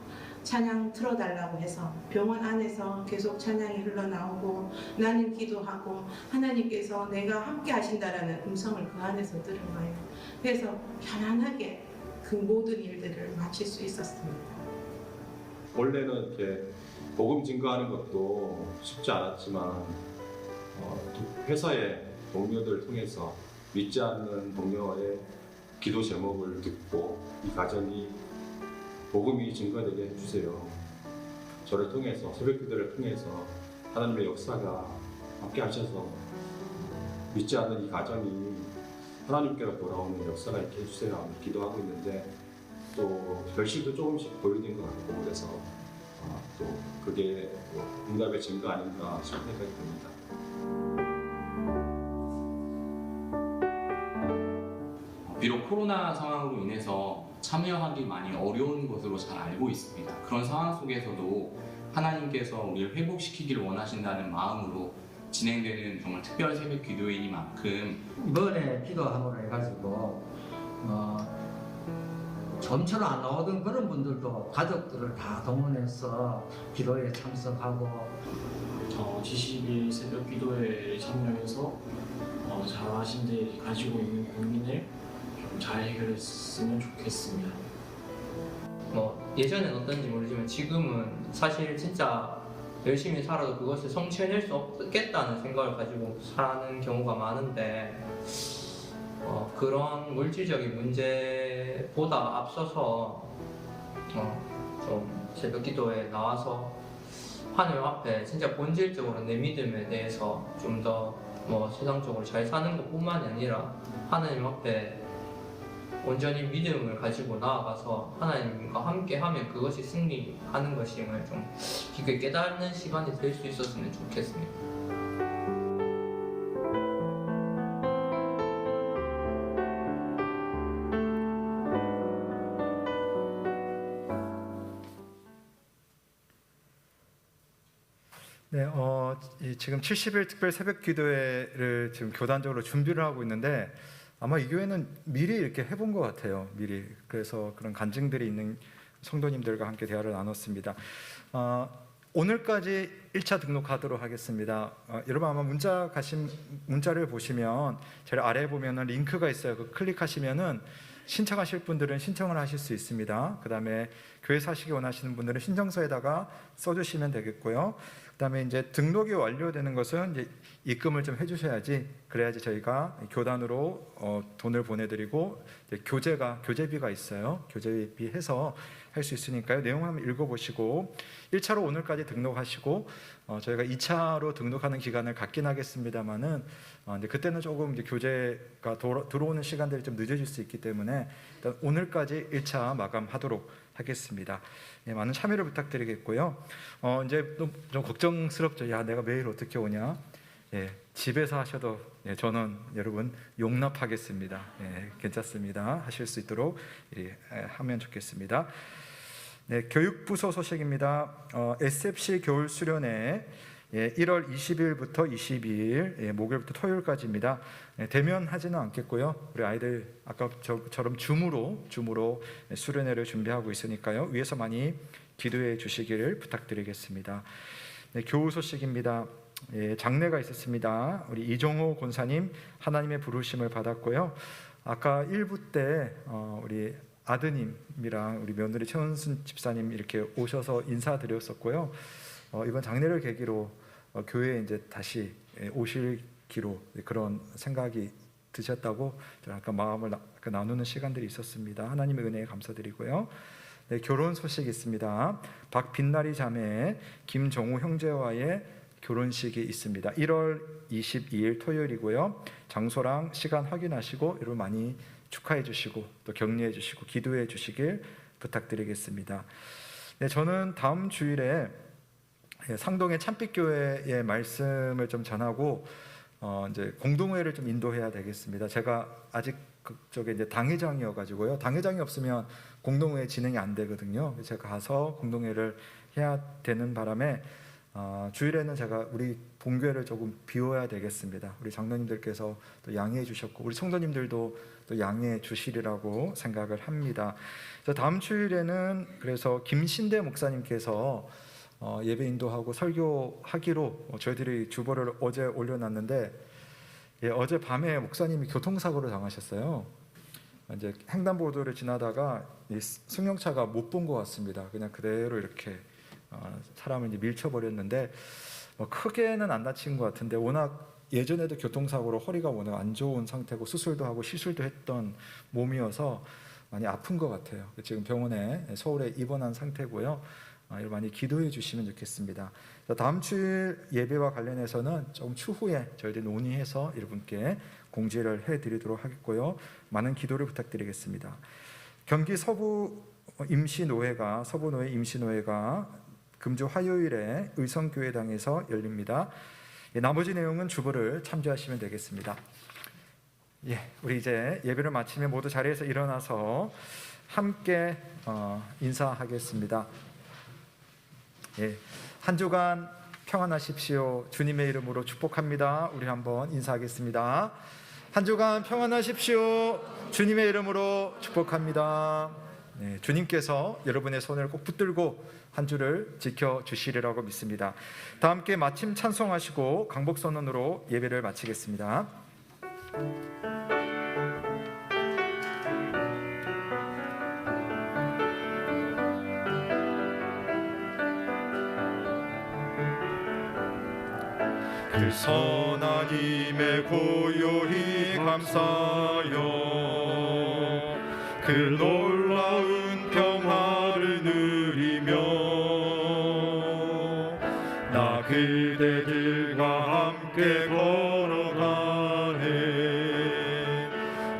찬양 틀어달라고 해서 병원 안에서 계속 찬양이 흘러나오고 나는 기도하고 하나님께서 내가 함께 하신다라는 음성을 그 안에서 들은 거예요. 그래서 편안하게 그 모든 일들을 마칠 수 있었습니다. 원래는 이렇게 복음 증거하는 것도 쉽지 않았지만 회사의 동료들 통해서 믿지 않는 동료의 기도 제목을 듣고 이 가정이 복음이 증거되게 해주세요. 저를 통해서 새벽 기도를 통해서 하나님의 역사가 함께 하셔서 믿지 않는 이 가정이 하나님께로 돌아오는 역사가 있게 해주세요 하며 기도하고 있는데 또 결실도 조금씩 보이는 것 같고 그래서 또 그게 응답의 증거 아닌가 싶은 생각이 듭니다. 비록 코로나 상황으로 인해서 참여하기 많이 어려운 것으로 잘 알고 있습니다. 그런 상황 속에서도 하나님께서 우리를 회복시키기를 원하신다는 마음으로 진행되는 정말 특별 새벽 기도회이니만큼 이번에 기도함으로 해가지고 좀처럼 안 나오던 그런 분들도 가족들을 다 동원해서 기도에 참석하고 70일 새벽 기도회에 참여해서 자신들이 가지고 있는 고민을 좀 잘 해결했으면 좋겠습니다. 예전엔 어떤지 모르지만 지금은 사실 진짜 열심히 살아도 그것을 성취해낼 수 없겠다는 생각을 가지고 사는 경우가 많은데 그런 물질적인 문제보다 앞서서 좀 새벽 기도에 나와서 하나님 앞에 진짜 본질적으로 내 믿음에 대해서 좀 더 세상적으로 잘 사는 것뿐만이 아니라 하나님 앞에 온전히 믿음을 가지고 나아가서 하나님과 함께하면 그것이 승리하는 것임을 좀 깊게 깨닫는 시간이 될 수 있었으면 좋겠습니다. 네, 지금 70일 특별 새벽 기도회를 지금 교단적으로 준비를 하고 있는데 아마 이 교회는 미리 이렇게 해본 것 같아요. 미리. 그래서 그런 간증들이 있는 성도님들과 함께 대화를 나눴습니다. 오늘까지 1차 등록하도록 하겠습니다. 여러분 아마 문자를 보시면 제일 아래에 보면은 링크가 있어요. 그 클릭하시면은 신청하실 분들은 신청을 하실 수 있습니다. 그 다음에 교회 사시기 원하시는 분들은 신청서에다가 써주시면 되겠고요. 그 다음에 이제 등록이 완료되는 것은 이제 입금을 좀 해주셔야지, 그래야지 저희가 교단으로 돈을 보내드리고 이제 교재비가 있어요. 교재비 해서 할 수 있으니까요. 내용 한번 읽어보시고 1차로 오늘까지 등록하시고 저희가 2차로 등록하는 기간을 갖긴 하겠습니다만은 이제 그때는 조금 이제 교재가 들어오는 시간들이 좀 늦어질 수 있기 때문에 일단 오늘까지 1차 마감하도록 하겠습니다. 예, 많은 참여를 부탁드리겠고요. 이제 좀 걱정스럽죠. 야, 내가 매일 어떻게 오냐? 예, 집에서 하셔도 저는 여러분 용납하겠습니다. 예, 괜찮습니다. 하실 수 있도록 하면 좋겠습니다. 네, 교육부서 소식입니다. SFC 겨울 수련회 1월 20일부터 22일 목요일부터 토요일까지입니다. 대면하지는 않겠고요. 우리 아이들 아까 저처럼 줌으로 수련회를 준비하고 있으니까요. 위에서 많이 기도해 주시기를 부탁드리겠습니다. 네, 교우 소식입니다. 장례가 있었습니다. 우리 이종호 권사님 하나님의 부르심을 받았고요. 아까 1부 때 우리 아드님이랑 우리 며느리 최은순 집사님 이렇게 오셔서 인사드렸었고요. 이번 장례를 계기로 교회에 이제 다시 오실기로 그런 생각이 드셨다고 저는 아까 마음을 나누는 시간들이 있었습니다. 하나님의 은혜에 감사드리고요. 네, 결혼 소식이 있습니다. 박빛나리 자매 김정우 형제와의 결혼식이 있습니다. 1월 22일 토요일이고요. 장소랑 시간 확인하시고 여러분 많이 축하해 주시고 또 격려해 주시고 기도해 주시길 부탁드리겠습니다. 네, 저는 다음 주일에 상동의 참빛교회의 말씀을 좀 전하고 이제 공동회를 좀 인도해야 되겠습니다. 제가 아직 그쪽에 이제 당회장이어 가지고요. 당회장이 없으면 공동회 진행이 안 되거든요. 제가 가서 공동회를 해야 되는 바람에 주일에는 제가 우리 본교회를 조금 비워야 되겠습니다. 우리 장로님들께서 또 양해해 주셨고 우리 성도님들도 또 양해해 주시리라고 생각을 합니다. 그래서 다음 주일에는 그래서 김신대 목사님께서 예배 인도하고 설교하기로 저희들이 주보를 어제 올려놨는데 어제 밤에 목사님이 교통사고를 당하셨어요. 이제 횡단보도를 지나다가 승용차가 못 본 것 같습니다. 그냥 그대로 이렇게 사람을 이제 밀쳐버렸는데 크게는 안 다친 것 같은데 워낙 예전에도 교통사고로 허리가 워낙 안 좋은 상태고 수술도 하고 시술도 했던 몸이어서 많이 아픈 것 같아요. 지금 병원에 서울에 입원한 상태고요. 많이 기도해 주시면 좋겠습니다. 다음 주일 예배와 관련해서는 조금 추후에 저희들이 논의해서 여러분께 공지를 해드리도록 하겠고요. 많은 기도를 부탁드리겠습니다. 경기 서부 서부노회 임시노회가 금주 화요일에 의성교회당에서 열립니다. 나머지 내용은 주보를 참조하시면 되겠습니다. 우리 이제 예배를 마치면 모두 자리에서 일어나서 함께 인사하겠습니다. 한 주간 평안하십시오. 주님의 이름으로 축복합니다. 우리 한번 인사하겠습니다. 한 주간 평안하십시오. 주님의 이름으로 축복합니다. 주님께서 여러분의 손을 꼭 붙들고 한 주를 지켜주시리라고 믿습니다. 다 함께 마침 찬송하시고 강복선언으로 예배를 마치겠습니다. 그 선하님의 고요히 감사여 그 놀라운 평화를 누리며 나 그대들과 함께 걸어가네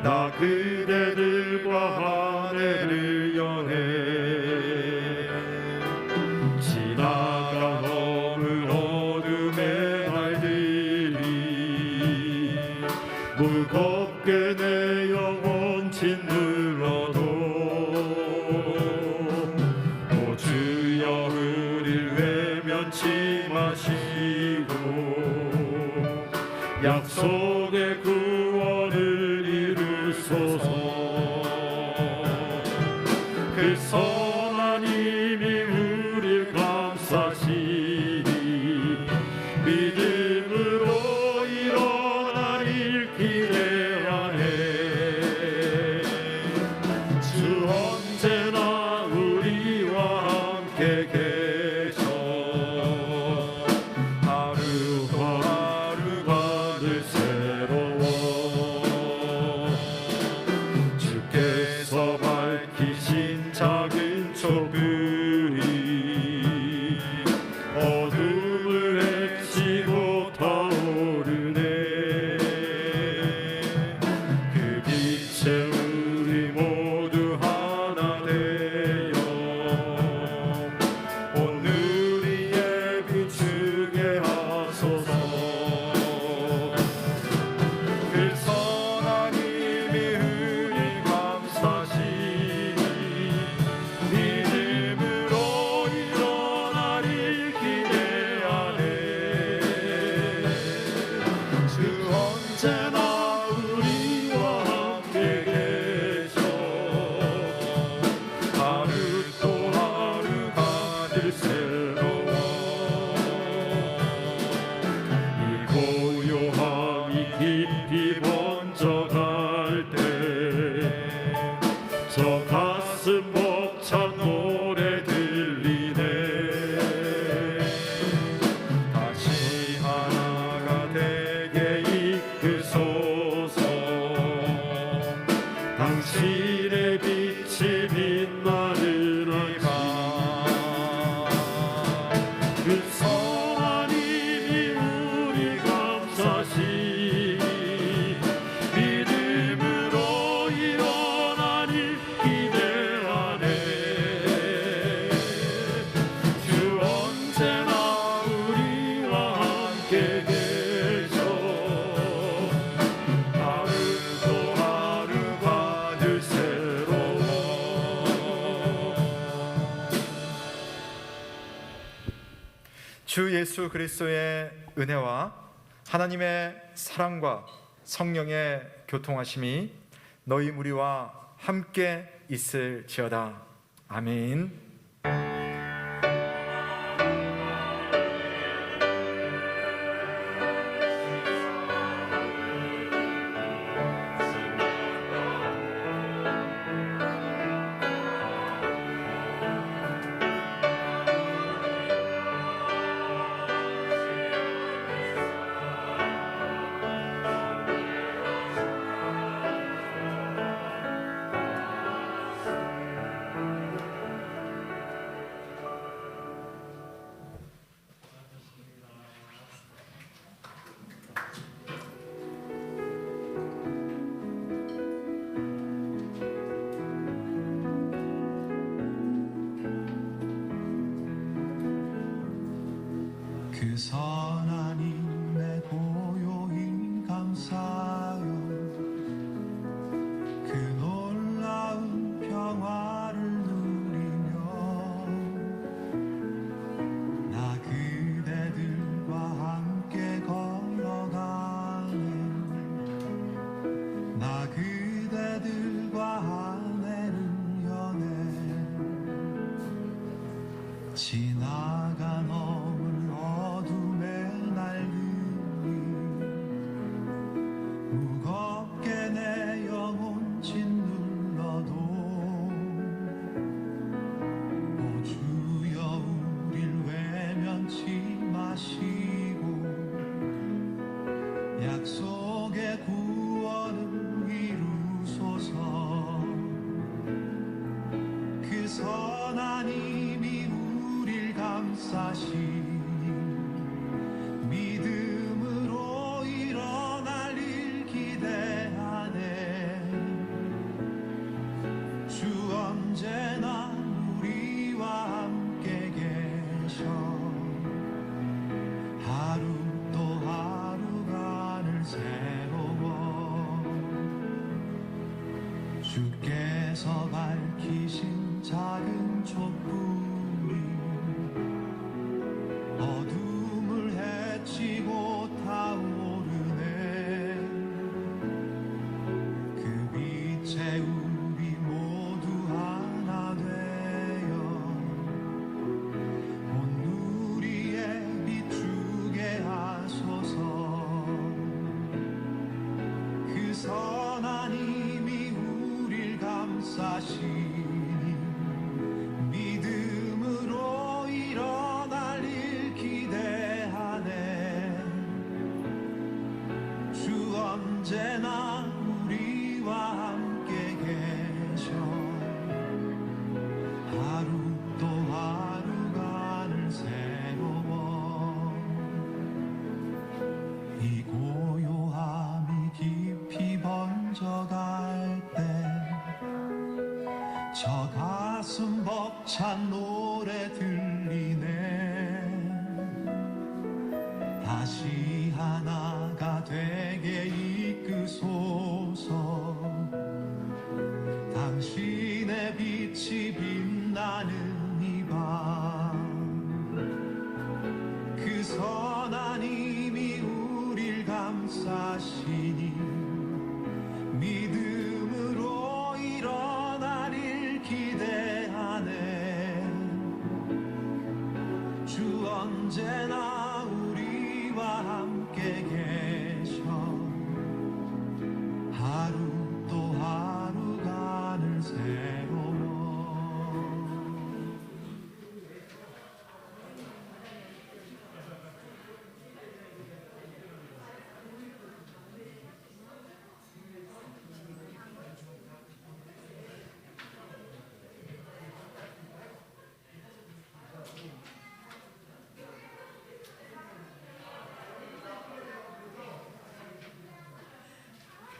나 그대들과 하늘을 여네 지나간 어느 어둠의 날들이 무겁게 내 영혼 짓눌러도 오 주여 우릴 외면치 마시고 약속의 구원을 이루소서. 그 선한 힘이 우리 감싸시니 믿음으로 일어나릴 기대하네. 주 언제나 우리와 함께 계셔 하루하루가 늘 새로워. 주께서 밝히신 작은 촛불이 어둠을 헤치고 타오르네. 그 빛에 우리 모두 하나 되어 오늘의 비추게 하소서. 그 선한 힘이 우리 감싸시니 믿음으로 일어나릴 기대하네. 주 언제나 우리와 함께 계셔 하루 또 하루가 늘 새로워. 이 고요함이 깊이 번져갈 때 저 가슴 벅찬 노래 들리네. 다시 하나가 되게 이끄소서. 당신의 빛이 빛나는 밤 그 선한 힘이 우리 감싸시니 믿음으로 일어나니 기대하네. 주 언제나 우리와 함께 계셔 하루 또 하루가 늘 새로워. 주 예수 그리스도의 은혜와 하나님의 사랑과 성령의 교통하심이 너희 무리와 함께 있을지어다. 아멘. 그 선한 힘에 고요히 감사하여 그 놀라운 평화를 누리며 나 그대들과 함께 걸어가네. 나 그대들과 하늘은 연해. 지나간 어둠의 날들이 무겁게 내 영혼 짓눌러도 오 주여 우릴 외면치 마시고 약속의 구원을 이루소서. 그 선한 힘이 우릴 감싸시 믿음으로 일어날 일 기대하네. 주 언제나 우리와 함께 계셔 하루 또 하루가 늘 새로워. 주께서 밝히신 작은 촛불이 어둠 역사시니 믿음으로 일어날 일 기대하네. 주 언제나 우리와 함께 계셔. 하루 또 하루가 늘 새로워. 이 고요함이 깊이 번져갈 때 저 가슴 벅찬 노래 들리네. 다시 하나가 되게 이끄소서. 당신의 빛이 빛나는 이 밤 그